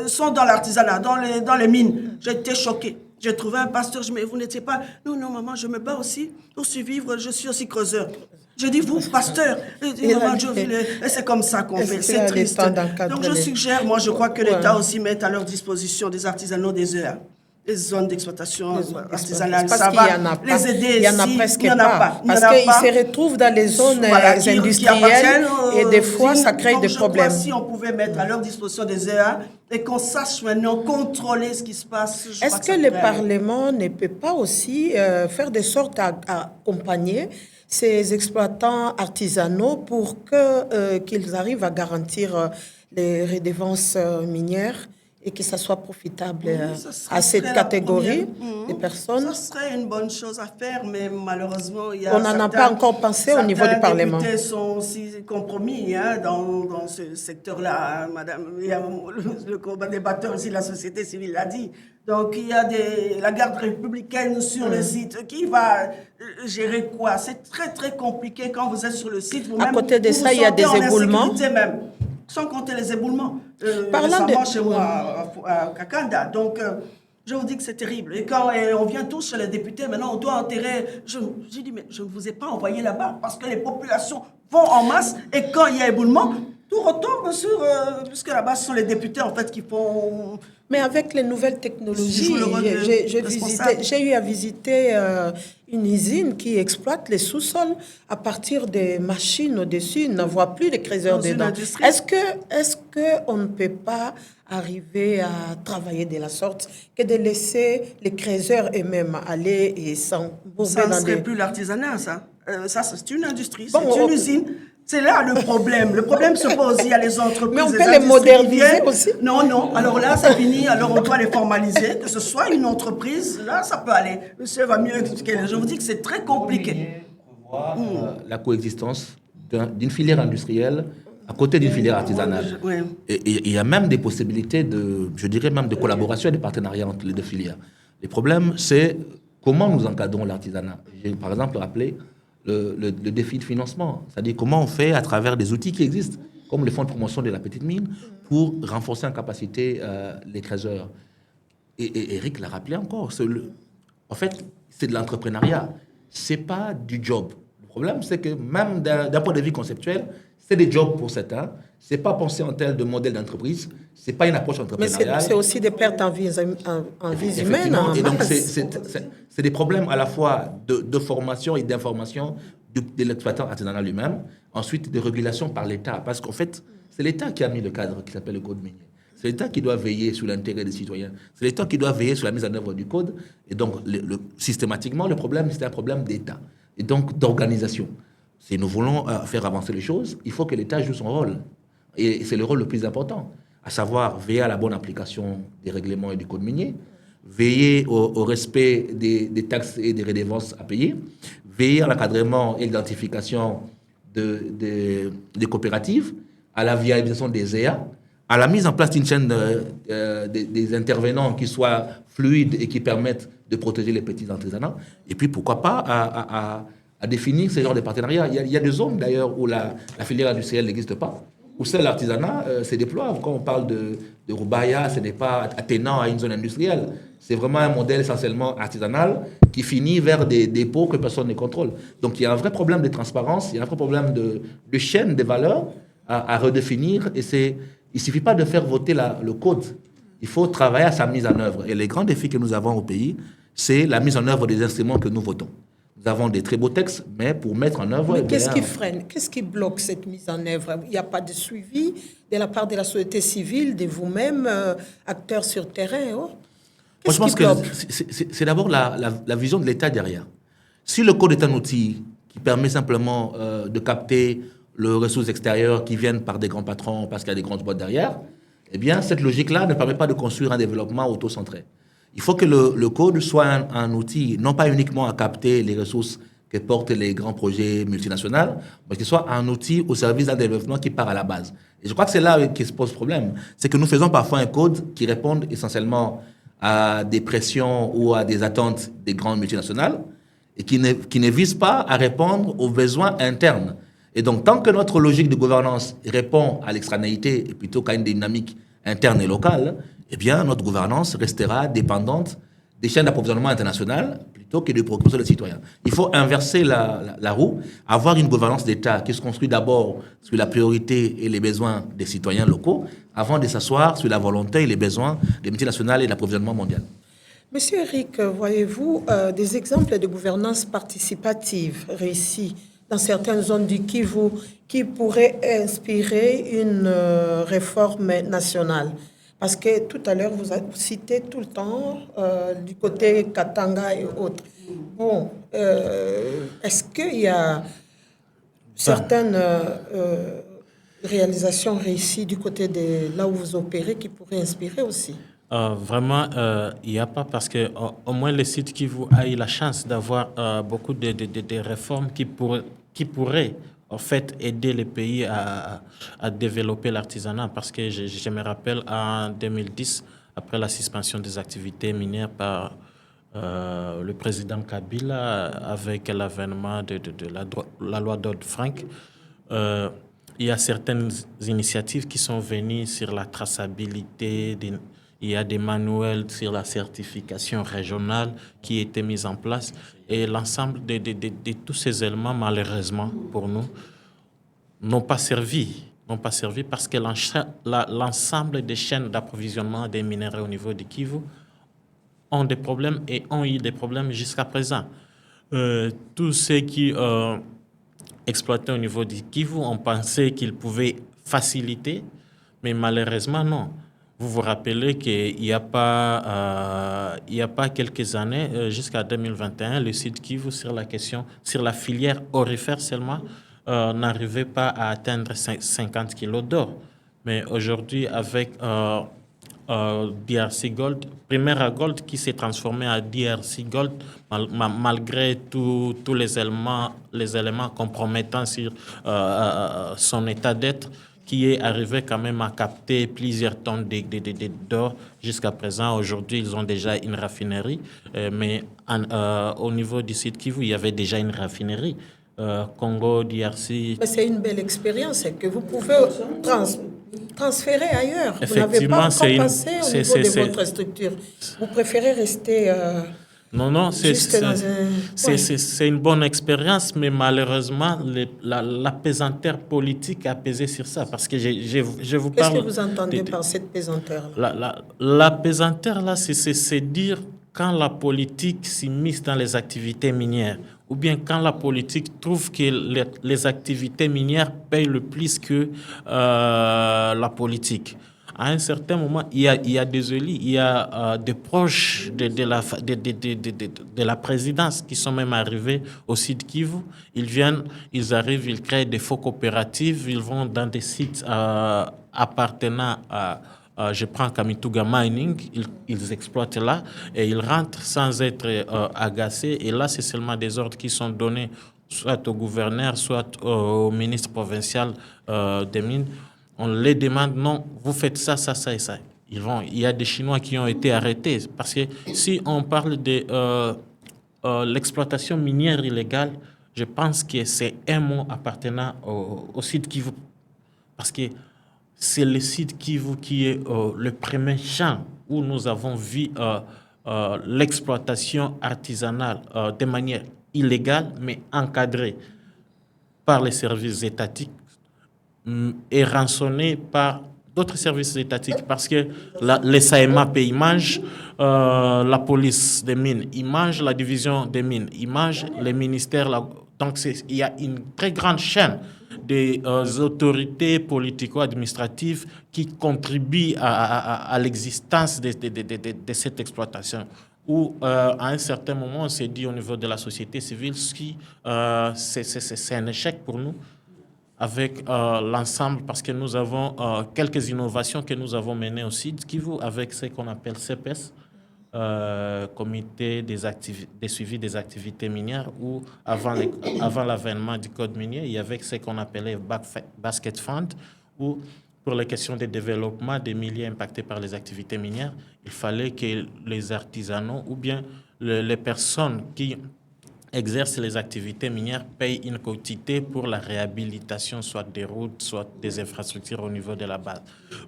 sont dans l'artisanat, dans les mines. J'étais choquée. J'ai trouvé un pasteur, je me dis, vous n'étiez pas... Non, maman, je me bats aussi pour survivre, je suis aussi creuseur. Je dis, vous, pasteur, et c'est comme ça qu'on fait, c'est triste. Donc, je suggère, moi, je crois que l'État aussi met à leur disposition des artisanaux, des EA. Les zones d'exploitation artisanale, ça va les aider. Il n'y en a presque pas. Parce qu'ils se retrouvent dans les zones industrielles et des fois, ça crée des problèmes. Je crois si on pouvait mettre à leur disposition des EA et qu'on sache maintenant contrôler ce qui se passe. Est-ce que le Parlement ne peut pas aussi faire de sorte à accompagner ces exploitants artisanaux pour qu'ils arrivent à garantir les redevances minières et que ça soit profitable à cette catégorie de personnes? Ça serait une bonne chose à faire, mais malheureusement, on n'en a pas encore pensé au niveau du Parlement. Les députés sont aussi compromis dans ce secteur-là. Madame, il y a le combat débatteur ici, la société civile l'a dit. Donc, il y a la garde républicaine sur le site. Qui va gérer quoi? C'est très, très compliqué quand vous êtes sur le site. À côté de ça, il y a des éboulements. Même, sans compter les éboulements. Parlant de... chez moi, à Kakanda. Donc, je vous dis que c'est terrible. Et quand on vient tous chez les députés, maintenant, on doit enterrer... J'ai dit, mais je ne vous ai pas envoyé là-bas parce que les populations vont en masse et quand il y a éboulement, tout retombe sur... puisque là-bas, ce sont les députés, en fait, qui font... Mais avec les nouvelles technologies, j'ai eu à visiter une usine qui exploite les sous-sols à partir des machines au-dessus. On ne voit plus les creuseurs dedans. Est-ce qu'on ne peut pas arriver à travailler de la sorte que de laisser les creuseurs eux-mêmes aller et s'embourber dans des... Ça ne serait plus l'artisanat, ça. Ça, c'est une industrie, c'est une usine. C'est là le problème. Le problème se pose. Il y a les entreprises. Mais on les peut les industries qui moderniser viennent. aussi. Non. Alors là, ça finit. Alors on doit les formaliser. Que ce soit une entreprise, là, ça peut aller. Monsieur va mieux expliquer. Je vous dis que c'est très compliqué. La coexistence d'une filière industrielle à côté d'une filière artisanale. Oui. Et il y a même des possibilités je dirais même de collaboration et de partenariat entre les deux filières. Les problèmes, c'est comment nous encadrons l'artisanat. J'ai par exemple rappelé le défi de financement, c'est-à-dire comment on fait à travers des outils qui existent, comme les fonds de promotion de la petite mine, pour renforcer en capacité les trésors. Et Eric l'a rappelé encore, en fait, c'est de l'entrepreneuriat, c'est pas du job. Le problème, c'est que même d'un point de vue conceptuel, c'est des jobs pour certains. C'est pas pensé en tel de modèle d'entreprise. C'est pas une approche entrepreneuriale. Mais c'est aussi des pertes en vies humaines. Effectivement. Et donc, c'est des problèmes à la fois de formation et d'information de l'exploitant artisanal lui-même. Ensuite, de régulation par l'État. Parce qu'en fait, c'est l'État qui a mis le cadre qui s'appelle le Code minier. C'est l'État qui doit veiller sur l'intérêt des citoyens. C'est l'État qui doit veiller sur la mise en œuvre du Code. Et donc, systématiquement, le problème, c'est un problème d'État. Et donc, d'organisation. Si nous voulons faire avancer les choses, il faut que l'État joue son rôle. Et c'est le rôle le plus important, à savoir veiller à la bonne application des règlements et du code minier, veiller au respect des taxes et des redevances à payer, veiller à l'encadrement et l'identification des coopératives, à la viabilisation des EA, à la mise en place d'une chaîne des intervenants qui soit fluide et qui permettent de protéger les petits artisanats, et puis pourquoi pas à définir ce genre de partenariat. Il y a des zones d'ailleurs où la filière industrielle n'existe pas, où seul l'artisanat se déploie. Quand on parle de Roubaïa, ce n'est pas attenant à une zone industrielle. C'est vraiment un modèle essentiellement artisanal qui finit vers des dépôts que personne ne contrôle. Donc il y a un vrai problème de transparence, il y a un vrai problème de chaîne des valeurs à redéfinir. Et il ne suffit pas de faire voter le code. Il faut travailler à sa mise en œuvre. Et les grands défis que nous avons au pays, c'est la mise en œuvre des instruments que nous votons. Nous avons des très beaux textes, mais pour mettre en œuvre... Mais qu'est-ce qui freine, qu'est-ce qui bloque cette mise en œuvre? Il n'y a pas de suivi de la part de la société civile, de vous-même, acteurs sur terrain. Oh. Moi, je pense que c'est d'abord la vision de l'État derrière. Si le code est un outil qui permet simplement de capter les ressources extérieures qui viennent par des grands patrons parce qu'il y a des grandes boîtes derrière, eh bien, cette logique-là ne permet pas de construire un développement auto-centré. Il faut que le code soit un outil, non pas uniquement à capter les ressources que portent les grands projets multinationaux, mais qu'il soit un outil au service d'un développement qui part à la base. Et je crois que c'est là qui se pose problème. C'est que nous faisons parfois un code qui répond essentiellement à des pressions ou à des attentes des grandes multinationales et qui ne vise pas à répondre aux besoins internes. Et donc, tant que notre logique de gouvernance répond à l'extranéité plutôt qu'à une dynamique interne et locale, eh bien, notre gouvernance restera dépendante des chaînes d'approvisionnement internationales plutôt que des préoccupations des citoyens. Il faut inverser la roue, avoir une gouvernance d'État qui se construit d'abord sur la priorité et les besoins des citoyens locaux, avant de s'asseoir sur la volonté et les besoins des multinationales et de l'approvisionnement mondial. Monsieur Eric, voyez-vous des exemples de gouvernance participative réussie dans certaines zones du Kivu qui pourraient inspirer une réforme nationale? Parce que tout à l'heure, vous citez tout le temps du côté Katanga et autres. Bon, est-ce qu'il y a certaines réalisations réussies du côté de là où vous opérez qui pourraient inspirer aussi? Vraiment, il n'y a pas parce que au moins le site Kivu a eu la chance d'avoir beaucoup de réformes qui pourraient en fait, aider les pays à développer l'artisanat. Parce que je me rappelle, en 2010, après la suspension des activités minières par le président Kabila, avec l'avènement de la loi Dodd-Frank, il y a certaines initiatives qui sont venues sur la traçabilité. Il y a des manuels sur la certification régionale qui étaient mis en place. Et l'ensemble de tous ces éléments, malheureusement, pour nous, n'ont pas servi parce que l'ensemble des chaînes d'approvisionnement des minéraux au niveau du Kivu ont des problèmes et ont eu des problèmes jusqu'à présent. Tous ceux qui exploitaient au niveau du Kivu ont pensé qu'ils pouvaient faciliter, mais malheureusement, non. Vous vous rappelez qu'il n'y a pas quelques années, jusqu'à 2021, le site Kivu sur la filière aurifère seulement, n'arrivaient pas à atteindre 50 kilos d'or. Mais aujourd'hui, avec DRC Gold, Primera Gold qui s'est transformé en DRC Gold, malgré tous les éléments compromettants sur son état d'être, qui est arrivé quand même à capter plusieurs tonnes d'or jusqu'à présent. Aujourd'hui, ils ont déjà une raffinerie, mais au niveau du site Kivu, il y avait déjà une raffinerie. Congo, DRC. Mais c'est une belle expérience que vous pouvez transférer ailleurs. Effectivement, vous n'avez pas encore passé au niveau de votre structure. Vous préférez rester... Non, c'est une bonne expérience, mais malheureusement, la pesanteur politique a pesé sur ça. Parce que je vous parle... Qu'est-ce que vous entendez par cette pesanteur? La pesanteur, là, c'est dire quand la politique s'immisce dans les activités minières, ou bien quand la politique trouve que les activités minières payent le plus que la politique. À un certain moment, il y a des élus, il y a des proches de la présidence qui sont même arrivés au site Kivu. Ils arrivent, ils créent des faux coopératives, ils vont dans des sites appartenant à... je prends Kamituga Mining, ils exploitent là et ils rentrent sans être agacés. Et là, c'est seulement des ordres qui sont donnés soit au gouverneur, soit au ministre provincial des mines. On les demande, non, vous faites ça, ça, ça et ça. Il y a des Chinois qui ont été arrêtés. Parce que si on parle de l'exploitation minière illégale, je pense que c'est un mot appartenant au site Kivu. Parce que c'est le site Kivu qui est le premier champ où nous avons vu l'exploitation artisanale de manière illégale, mais encadrée par les services étatiques et rançonnée par d'autres services étatiques. Parce que les SAEMAP, ils mangent, la police des mines, ils mangent la division des mines, ils mangent les ministères. Donc, il y a une très grande chaîne des autorités politico-administratives qui contribuent à l'existence de cette exploitation. Où, à un certain moment, on s'est dit au niveau de la société civile, c'est un échec pour nous avec l'ensemble, parce que nous avons quelques innovations que nous avons menées aussi, avec ce qu'on appelle CPS, comité des suivis des activités minières, où avant l'avènement du code minier, il y avait ce qu'on appelait Basket Fund, où pour les questions de développement des milieux impactés par les activités minières, il fallait que les artisanaux ou bien les personnes qui exercent les activités minières payent une quotité pour la réhabilitation, soit des routes, soit des infrastructures au niveau de la base.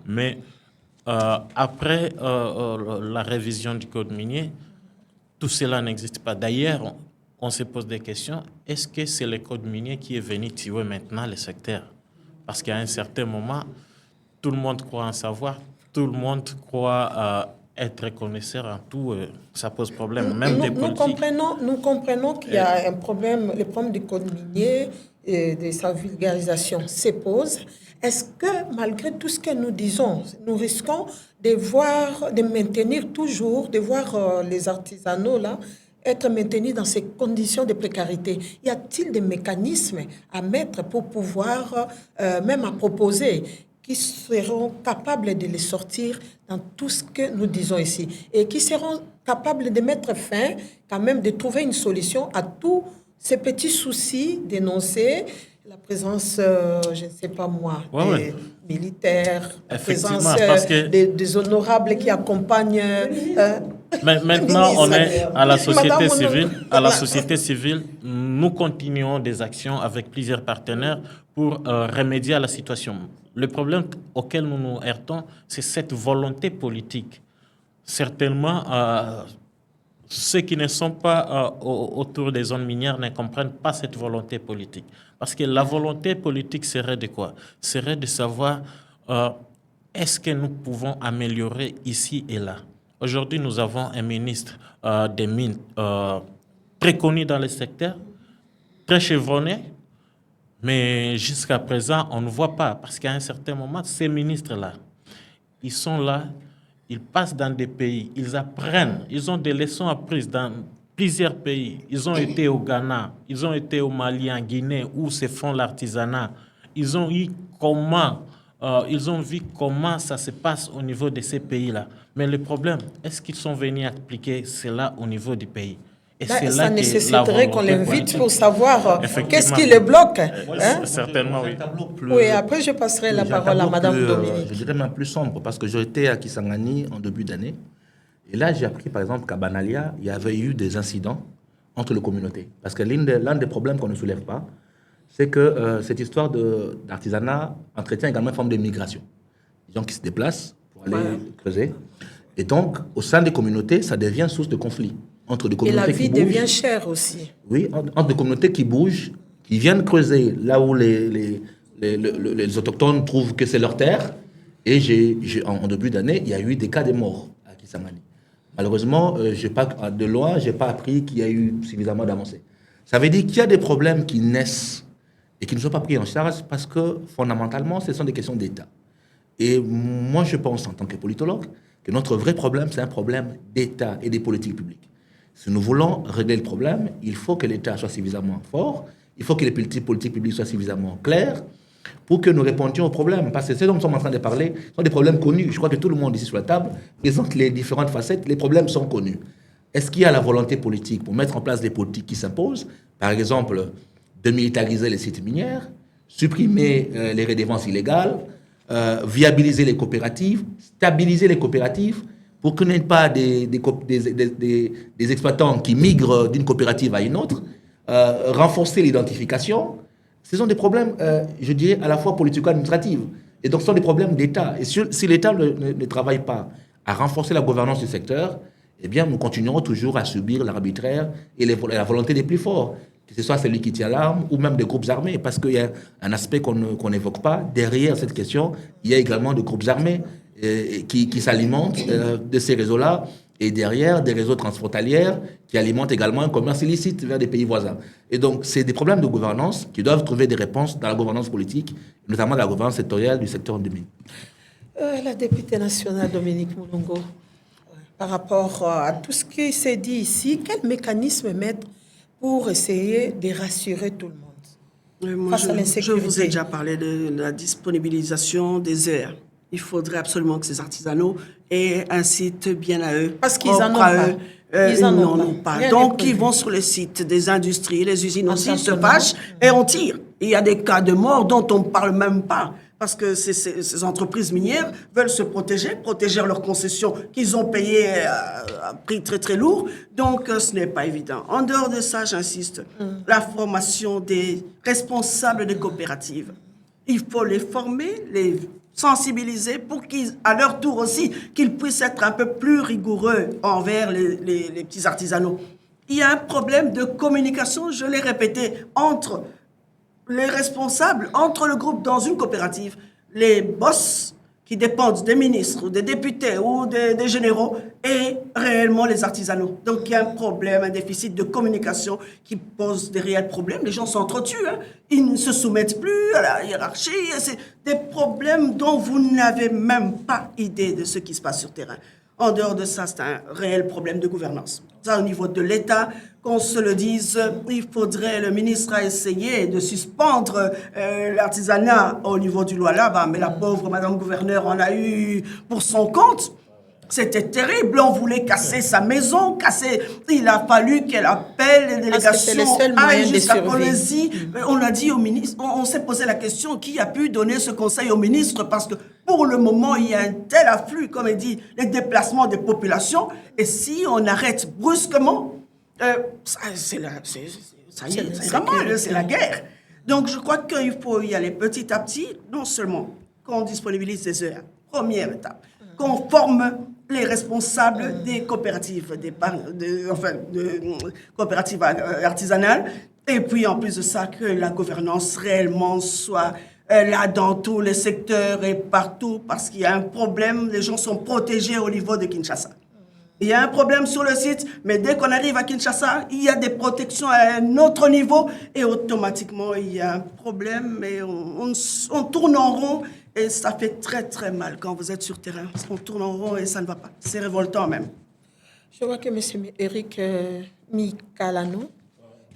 Mais après la révision du code minier, tout cela n'existe pas. D'ailleurs, on se pose des questions. Est-ce que c'est le code minier qui est venu tuer maintenant le secteur? Parce qu'à un certain moment, tout le monde croit en savoir, tout le monde croit être connaisseur en tout, ça pose problème. Même des politiques. Nous comprenons qu'il y a un problème, le problème du code minier et de sa vulgarisation se pose. Est-ce que malgré tout ce que nous disons, nous risquons de maintenir toujours, de voir les artisanaux là être maintenus dans ces conditions de précarité? Y a-t-il des mécanismes à mettre pour pouvoir, même à proposer, qui seront capables de les sortir dans tout ce que nous disons ici et qui seront capables de mettre fin, quand même, de trouver une solution à tous ces petits soucis dénoncés, la présence, je ne sais pas moi, des militaires, la présence des honorables qui accompagnent... Maintenant, on est à la société civile. À la société civile, nous continuons des actions avec plusieurs partenaires pour remédier à la situation. Le problème auquel nous nous heurtons, c'est cette volonté politique. Certainement, ceux qui ne sont pas autour des zones minières ne comprennent pas cette volonté politique. Parce que la volonté politique serait de quoi? Serait de savoir est-ce que nous pouvons améliorer ici et là. Aujourd'hui, nous avons un ministre des Mines très connu dans le secteur, très chevronné, mais jusqu'à présent, on ne voit pas. Parce qu'à un certain moment, ces ministres-là, ils sont là, ils passent dans des pays, ils apprennent, ils ont des leçons apprises dans plusieurs pays. Ils ont été au Ghana, ils ont été au Mali, en Guinée, où se font l'artisanat. Ils ont vu comment ça se passe au niveau de ces pays-là. Mais le problème, est-ce qu'ils sont venus appliquer cela au niveau du pays? Et c'est ça là que nécessiterait qu'on l'invite politique- pour savoir Effectivement. qu'est-ce qui le bloque. Hein? Certainement, oui. Oui, après je passerai la parole à Madame Dominique. Je dirais même plus sombre, parce que j'étais à Kisangani en début d'année. Et là, j'ai appris, par exemple, qu'à Banalia, il y avait eu des incidents entre les communautés. Parce que l'un des problèmes qu'on ne soulève pas, c'est que cette histoire d'artisanat entretient également une forme de migration. Les gens qui se déplacent pour aller creuser. Et donc, au sein des communautés, ça devient source de conflit. Entre des Et communautés la qui vie bougent, devient chère aussi. oui, entre des communautés qui bougent, qui viennent creuser là où les autochtones trouvent que c'est leur terre. Et en début d'année, il y a eu des cas de morts à Kisangani. Malheureusement, de loin, je n'ai pas appris qu'il y a eu suffisamment d'avancées. Ça veut dire qu'il y a des problèmes qui naissent et qui ne sont pas pris en charge parce que, fondamentalement, ce sont des questions d'État. Et moi, je pense, en tant que politologue, que notre vrai problème, c'est un problème d'État et des politiques publiques. Si nous voulons régler le problème, il faut que l'État soit suffisamment fort, il faut que les politiques publiques soient suffisamment claires pour que nous répondions aux problèmes. Parce que ce dont nous sommes en train de parler sont des problèmes connus. Je crois que tout le monde ici sur la table présente les différentes facettes. Les problèmes sont connus. Est-ce qu'il y a la volonté politique pour mettre en place des politiques qui s'imposent? Par exemple, démilitariser les sites miniers, supprimer les redevances illégales, viabiliser les coopératives, stabiliser les coopératives, pour qu'il n'y ait pas des exploitants qui migrent d'une coopérative à une autre, renforcer l'identification. Ce sont des problèmes, je dirais, à la fois politico-administratifs. Et donc, ce sont des problèmes d'État. Et si l'État ne travaille pas à renforcer la gouvernance du secteur, eh bien, nous continuerons toujours à subir l'arbitraire et la volonté des plus forts, que ce soit celui qui tient l'arme ou même des groupes armés. Parce qu'il y a un aspect qu'on n'évoque pas. Derrière cette question, il y a également des groupes armés qui s'alimentent de ces réseaux-là, et derrière des réseaux transfrontaliers qui alimentent également un commerce illicite vers des pays voisins. Et donc, c'est des problèmes de gouvernance qui doivent trouver des réponses dans la gouvernance politique, notamment la gouvernance sectorielle du secteur en mines. La députée nationale Dominique Moulongo, par rapport à tout ce qui s'est dit ici, quel mécanisme mettre pour essayer de rassurer tout le monde Moi, face à je l'insécurité? vous ai déjà parlé de la disponibilisation des aires. Il faudrait absolument que ces artisanaux aient un site bien à eux. Parce qu'ils n'en ont pas. Ils n'en ont pas. Donc, ils vont sur les sites des industries, les usines aussi, se fâchent et on tire. Il y a des cas de mort dont on ne parle même pas. Parce que ces entreprises minières veulent se protéger leurs concessions qu'ils ont payées à prix très très lourd. Donc, ce n'est pas évident. En dehors de ça, j'insiste, la formation des responsables des coopératives. Il faut les former, les sensibiliser pour qu'à leur tour aussi, qu'ils puissent être un peu plus rigoureux envers les petits artisanaux. Il y a un problème de communication, je l'ai répété, entre les responsables, entre le groupe dans une coopérative, les boss qui dépendent des ministres, ou des députés ou des généraux, et réellement les artisanaux. Donc il y a un problème, un déficit de communication qui pose des réels problèmes. Les gens s'entretuent, hein. Ils ne se soumettent plus à la hiérarchie. C'est des problèmes dont vous n'avez même pas idée de ce qui se passe sur le terrain. En dehors de ça, c'est un réel problème de gouvernance. Ça, au niveau de l'État, qu'on se le dise, le ministre a essayé de suspendre l'artisanat au niveau du Lualaba, mais la pauvre Madame Gouverneur en a eu pour son compte. C'était terrible, on voulait casser sa maison, il a fallu qu'elle appelle les délégations, aille jusqu'à Polésie. On a dit au ministre, on s'est posé la question, qui a pu donner ce conseil au ministre, parce que pour le moment, il y a un tel afflux, comme il dit, les déplacements des populations, et si on arrête brusquement, c'est la guerre. Donc je crois qu'il faut y aller petit à petit, non seulement qu'on disponibilise des heures, première étape, qu'on forme les responsables des coopératives, coopératives artisanales, et puis en plus de ça, que la gouvernance réellement soit là dans tous les secteurs et partout, parce qu'il y a un problème, les gens sont protégés au niveau de Kinshasa. Il y a un problème sur le site, mais dès qu'on arrive à Kinshasa, il y a des protections à un autre niveau, et automatiquement, il y a un problème, mais on tourne en rond. Et ça fait très très mal quand vous êtes sur terrain. Parce qu'on tourne en rond et ça ne va pas. C'est révoltant même. Je vois que M. Eric Mikalano,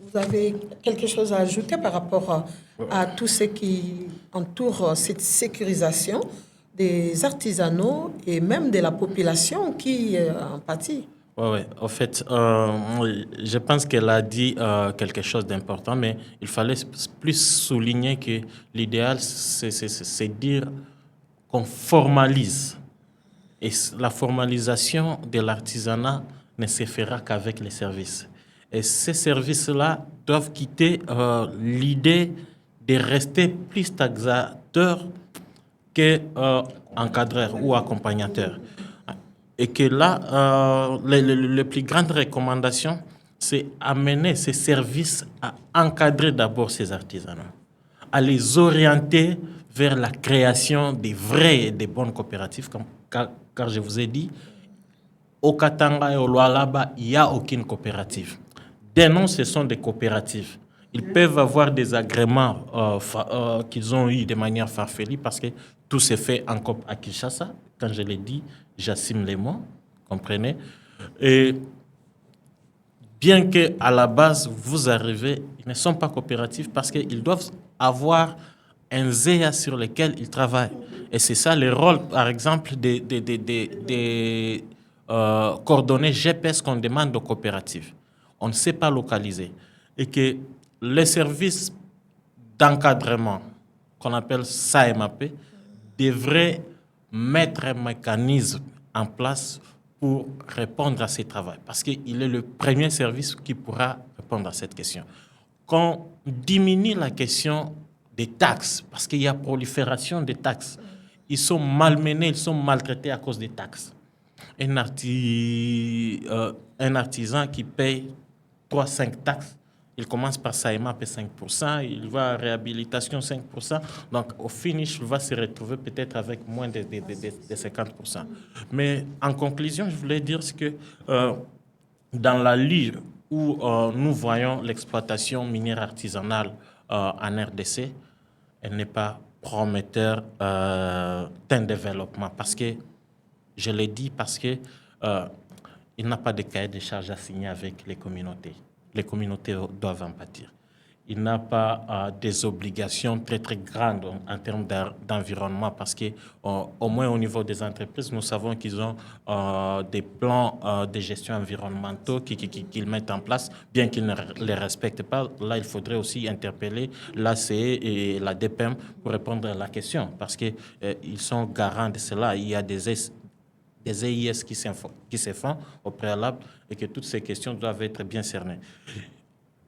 vous avez quelque chose à ajouter par rapport à tout ce qui entoure cette sécurisation des artisanaux et même de la population qui en pâtit. Oui. En fait, je pense qu'elle a dit quelque chose d'important, mais il fallait plus souligner que l'idéal, c'est dire qu'on formalise. Et la formalisation de l'artisanat ne se fera qu'avec les services. Et ces services-là doivent quitter l'idée de rester plus taxateurs qu'encadreurs ou accompagnateurs. Et que là, les plus grandes recommandations, c'est amener ces services à encadrer d'abord ces artisanats, à les orienter vers la création des vraies et des bonnes coopératives, car je vous ai dit, au Katanga et au Lualaba, il n'y a aucune coopérative. Des noms, ce sont des coopératives. Ils peuvent avoir des agréments qu'ils ont eu de manière farfelue parce que tout s'est fait en COP à Kinshasa. Quand je l'ai dit, j'assume les mots, comprenez. Et bien qu'à la base, vous arrivez, ils ne sont pas coopératifs parce qu'ils doivent avoir un ZEA sur lequel ils travaillent. Et c'est ça le rôle, par exemple, des coordonnées GPS qu'on demande aux coopératives. On ne sait pas localiser. Et que les services d'encadrement, qu'on appelle SAMAP, devraient mettre un mécanisme en place pour répondre à ces travaux. Parce qu'il est le premier service qui pourra répondre à cette question. Qu'on diminue la question des taxes, parce qu'il y a prolifération des taxes. Ils sont malmenés, ils sont maltraités à cause des taxes. Un artisan qui paye 3-5 taxes, il commence par SAEMAP 5%, il va à réhabilitation 5%, donc au finish, il va se retrouver peut-être avec moins de 50%. Mais en conclusion, je voulais dire que dans la ligne où nous voyons l'exploitation minière artisanale en RDC, elle n'est pas prometteur d'un développement. Parce que, je l'ai dit, parce que il n'a pas de cahier de charges à signer avec les communautés. Les communautés doivent en pâtir. Il n'a pas des obligations très, très grandes en termes d'environnement parce qu'au moins au niveau des entreprises, nous savons qu'ils ont des plans de gestion environnementaux qu'ils mettent en place, bien qu'ils ne les respectent pas. Là, il faudrait aussi interpeller l'ACE et la DPM pour répondre à la question parce qu'ils sont garants de cela. Il y a des EIS qui se font au préalable et que toutes ces questions doivent être bien cernées.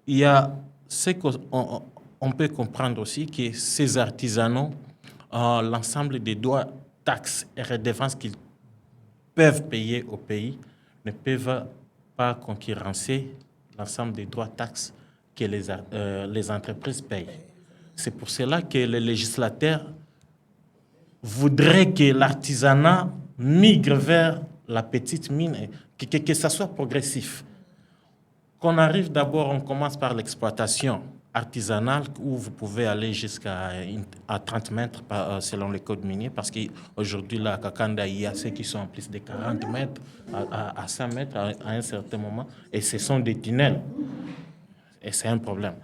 Il y a ce qu'on peut comprendre aussi, que ces artisanaux, l'ensemble des droits, taxes et redevances qu'ils peuvent payer au pays ne peuvent pas concurrencer l'ensemble des droits, taxes que les entreprises payent. C'est pour cela que les législateurs voudraient que l'artisanat migre vers la petite mine, que ça soit progressif. Qu'on arrive d'abord, on commence par l'exploitation artisanale où vous pouvez aller jusqu'à 30 mètres selon les codes miniers parce qu'aujourd'hui, là, à Kakanda, il y a ceux qui sont en plus de 40 mètres à 100 mètres à un certain moment et ce sont des tunnels. Et c'est un problème.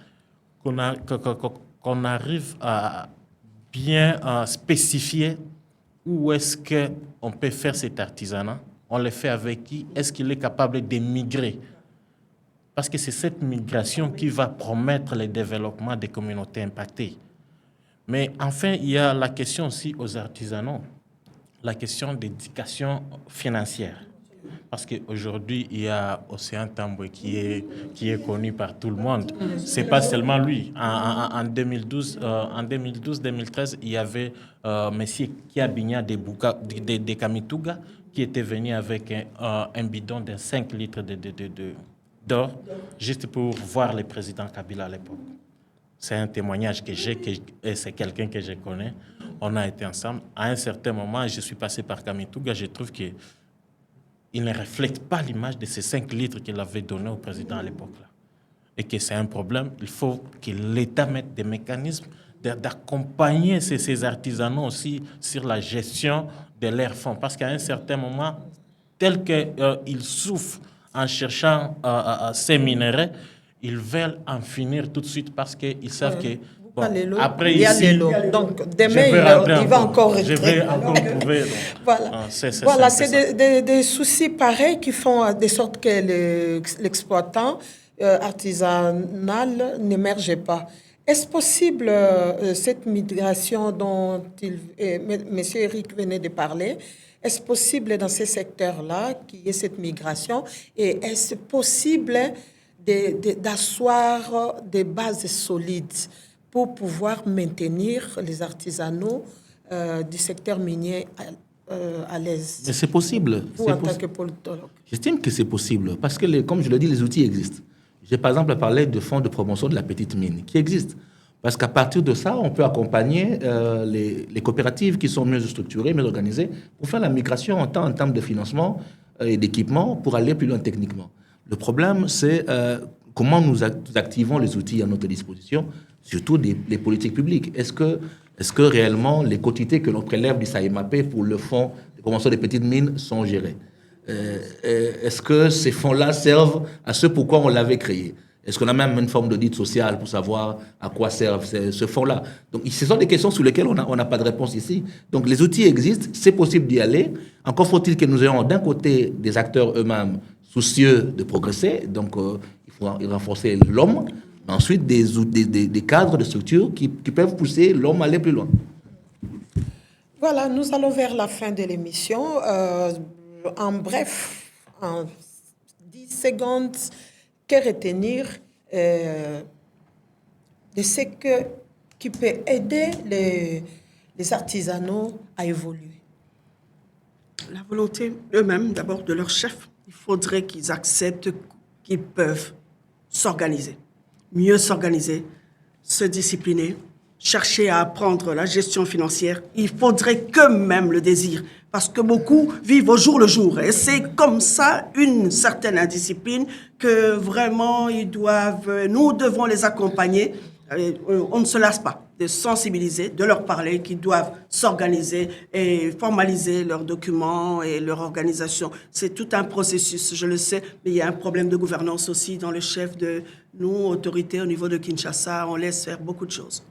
Qu'on arrive à bien spécifier où est-ce qu'on peut faire cet artisanat, on le fait avec qui, est-ce qu'il est capable de migrer? Parce que c'est cette migration qui va promettre le développement des communautés impactées. Mais enfin, il y a la question aussi aux artisanaux, la question d'éducation financière. Parce qu'aujourd'hui, il y a Océan Tambwe qui est connu par tout le monde. Ce n'est pas seulement lui. En 2012-2013, il y avait M. Kiabinya de Kamituga qui était venu avec un bidon de 5 litres d'or, juste pour voir le président Kabila à l'époque. C'est un témoignage que j'ai, et c'est quelqu'un que je connais. On a été ensemble. À un certain moment, je suis passé par Kamituga, je trouve qu'il ne reflète pas l'image de ces 5 litres qu'il avait donné au président à l'époque. Et que c'est un problème. Il faut que l'État mette des mécanismes d'accompagner ces artisanaux aussi sur la gestion de leurs fonds. Parce qu'à un certain moment, tel qu'ils souffrent en cherchant ces minéraux, ils veulent en finir tout de suite parce qu'ils savent que bon, après il y a ici, les lots. Donc demain, il va encore je vais encore trouver. Donc, voilà, c'est des soucis pareils qui font de sorte que l'exploitant artisanal n'émerge pas. Est-ce possible, cette migration dont M. Eric venait de parler, est-ce possible dans ces secteurs-là qu'il y ait cette migration? Et est-ce possible d'asseoir des bases solides pour pouvoir maintenir les artisanaux du secteur minier à l'aise? Mais c'est possible. Vous, en tant que politologue. J'estime que c'est possible parce que, comme je le dis, les outils existent. J'ai par exemple parlé de fonds de promotion de la petite mine qui existent. Parce qu'à partir de ça, on peut accompagner les coopératives qui sont mieux structurées, mieux organisées, pour faire la migration en termes de financement et d'équipement pour aller plus loin techniquement. Le problème, c'est comment nous activons les outils à notre disposition, surtout les politiques publiques. Est-ce que réellement les quantités que l'on prélève du SAEMAP pour le fonds de promotion des petites mines sont gérées? Est-ce que ces fonds-là servent à ce pourquoi on l'avait créé? Est-ce qu'on a même une forme d'audit social pour savoir à quoi servent ce fonds-là? Donc, ce sont des questions sur lesquelles on n'a pas de réponse ici. Donc, les outils existent, c'est possible d'y aller. Encore faut-il que nous ayons d'un côté des acteurs eux-mêmes soucieux de progresser, donc il faut renforcer l'homme, mais ensuite des cadres de structures qui peuvent pousser l'homme à aller plus loin. Voilà, nous allons vers la fin de l'émission. En bref, en 10 secondes, que retenir de ce qui peut aider les artisanaux à évoluer? La volonté eux-mêmes, d'abord, de leur chef. Il faudrait qu'ils acceptent qu'ils peuvent s'organiser, mieux s'organiser, se discipliner, chercher à apprendre la gestion financière. Il faudrait qu'eux-mêmes le désirent, parce que beaucoup vivent au jour le jour. Et c'est comme ça une certaine indiscipline que vraiment nous devons les accompagner. On ne se lasse pas de sensibiliser, de leur parler qu'ils doivent s'organiser et formaliser leurs documents et leur organisation. C'est tout un processus, je le sais, mais il y a un problème de gouvernance aussi dans le chef de nous, autorités au niveau de Kinshasa. On laisse faire beaucoup de choses.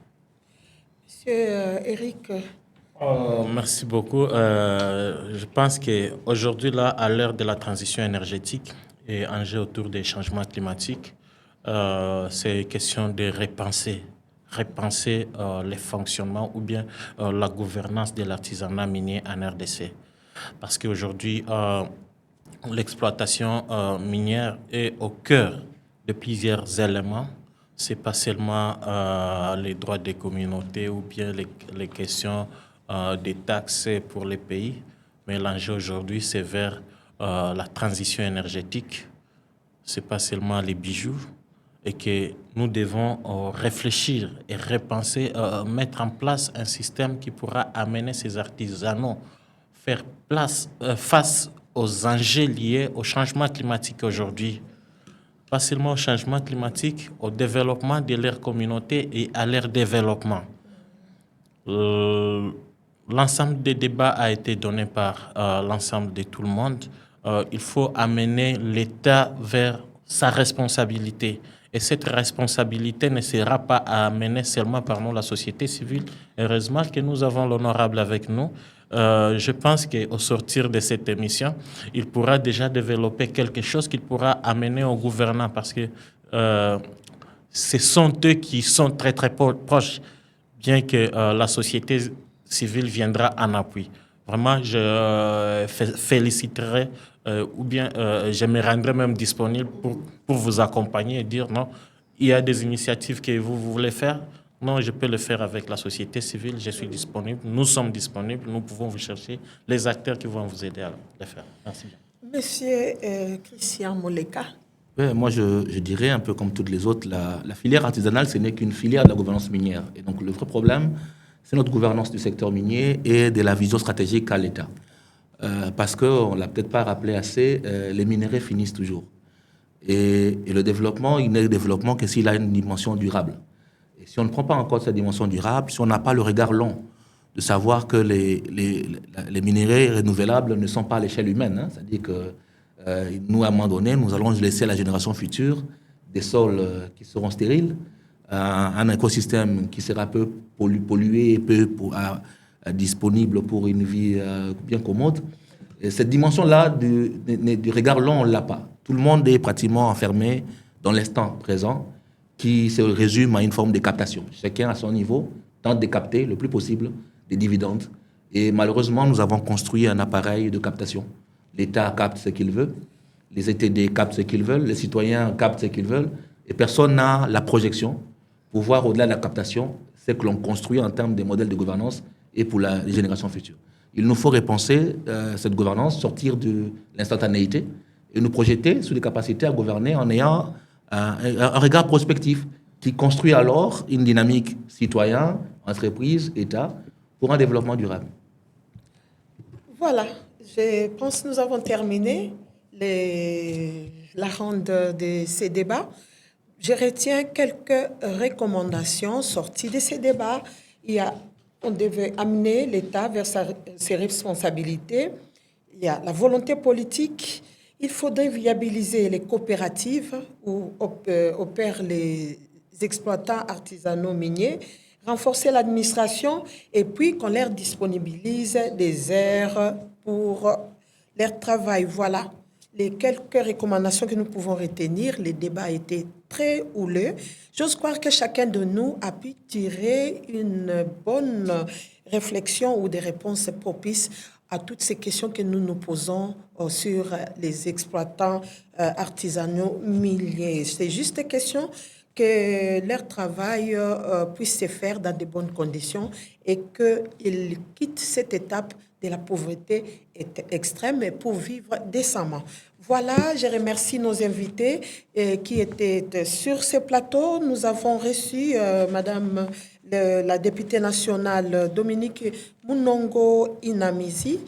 Monsieur Eric. Merci beaucoup. Je pense qu'aujourd'hui, là, à l'heure de la transition énergétique et enjeux autour des changements climatiques, c'est question de repenser les fonctionnements ou bien la gouvernance de l'artisanat minier en RDC. Parce qu'aujourd'hui, l'exploitation minière est au cœur de plusieurs éléments. Ce n'est pas seulement les droits des communautés ou bien les questions des taxes pour les pays, mais l'enjeu aujourd'hui, c'est vers la transition énergétique. Ce n'est pas seulement les bijoux, et que nous devons réfléchir et repenser, mettre en place un système qui pourra amener ces artisanaux faire face aux enjeux liés au changement climatique aujourd'hui. Pas seulement au changement climatique, au développement de leur communauté et à leur développement. L'ensemble des débats a été donné par l'ensemble de tout le monde. Il faut amener l'État vers sa responsabilité. Et cette responsabilité ne sera pas amenée seulement par nous, la société civile. Heureusement que nous avons l'honorable avec nous. Je pense qu'au sortir de cette émission, il pourra déjà développer quelque chose qu'il pourra amener aux gouvernants parce que ce sont eux qui sont très, très proches, bien que la société civile viendra en appui. Vraiment, je féliciterai ou bien je me rendrai même disponible pour vous accompagner et dire non, il y a des initiatives que vous voulez faire. Non, je peux le faire avec la société civile, je suis disponible, nous sommes disponibles, nous pouvons vous chercher les acteurs qui vont vous aider à le faire. Merci bien. Monsieur Christian Moleka. Ouais, moi, je dirais un peu comme toutes les autres, la filière artisanale, ce n'est qu'une filière de la gouvernance minière. Et donc, le vrai problème, c'est notre gouvernance du secteur minier et de la vision stratégique qu'a l'État. Parce qu'on ne l'a peut-être pas rappelé assez, les minéraux finissent toujours. Et le développement, il n'est développement que s'il a une dimension durable. Et si on ne prend pas en compte cette dimension durable, si on n'a pas le regard long de savoir que les minéraux renouvelables ne sont pas à l'échelle humaine, hein, c'est-à-dire que Nous, à un moment donné, nous allons laisser à la génération future des sols qui seront stériles, un écosystème qui sera peu pollué, peu disponible pour une vie bien commode. Et cette dimension-là du regard long, on ne l'a pas. Tout le monde est pratiquement enfermé dans l'instant présent, qui se résume à une forme de captation. Chacun à son niveau tente de capter le plus possible des dividendes. Et malheureusement, nous avons construit un appareil de captation. L'État capte ce qu'il veut, les ETD captent ce qu'ils veulent, les citoyens captent ce qu'ils veulent, et personne n'a la projection pour voir au-delà de la captation ce que l'on construit en termes de modèles de gouvernance et pour les générations futures. Il nous faut repenser cette gouvernance, sortir de l'instantanéité et nous projeter sur les capacités à gouverner en ayant un regard prospectif qui construit alors une dynamique citoyen, entreprise, État pour un développement durable. Voilà, je pense que nous avons terminé la ronde de ces débats. Je retiens quelques recommandations sorties de ces débats. On devait amener l'État vers ses responsabilités. Il y a la volonté politique. Il faudrait viabiliser les coopératives où opèrent les exploitants artisanaux miniers, renforcer l'administration et puis qu'on leur disponibilise des aires pour leur travail. Voilà les quelques recommandations que nous pouvons retenir. Les débats étaient très houleux. J'ose croire que chacun de nous a pu tirer une bonne réflexion ou des réponses propices à toutes ces questions que nous nous posons sur les exploitants artisanaux miniers. C'est juste une question que leur travail puisse se faire dans de bonnes conditions et qu'ils quittent cette étape de la pauvreté extrême pour vivre décemment. Voilà, je remercie nos invités qui étaient sur ce plateau. Nous avons reçu Madame la députée nationale Dominique Munongo Inamizi,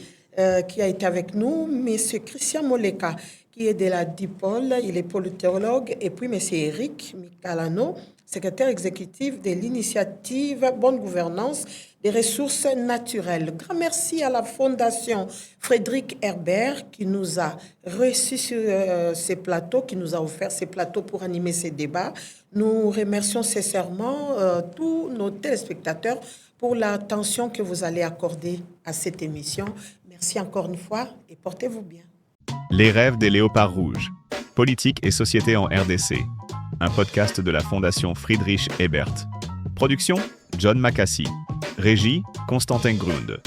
qui a été avec nous, Monsieur Christian Moleka, qui est de la DIPOL, il est politologue, et puis Monsieur Eric Micalano, secrétaire exécutif de l'initiative Bonne Gouvernance des ressources naturelles. Grand merci à la Fondation Frédéric Herbert qui nous a reçus sur ces plateaux, qui nous a offert ces plateaux pour animer ces débats. Nous remercions sincèrement tous nos téléspectateurs pour l'attention que vous allez accorder à cette émission. Merci encore une fois et portez-vous bien. Les rêves des léopards rouges. Politique et société en RDC. Un podcast de la Fondation Friedrich Ebert. Production, John Macassi. Régie, Constantin Grund.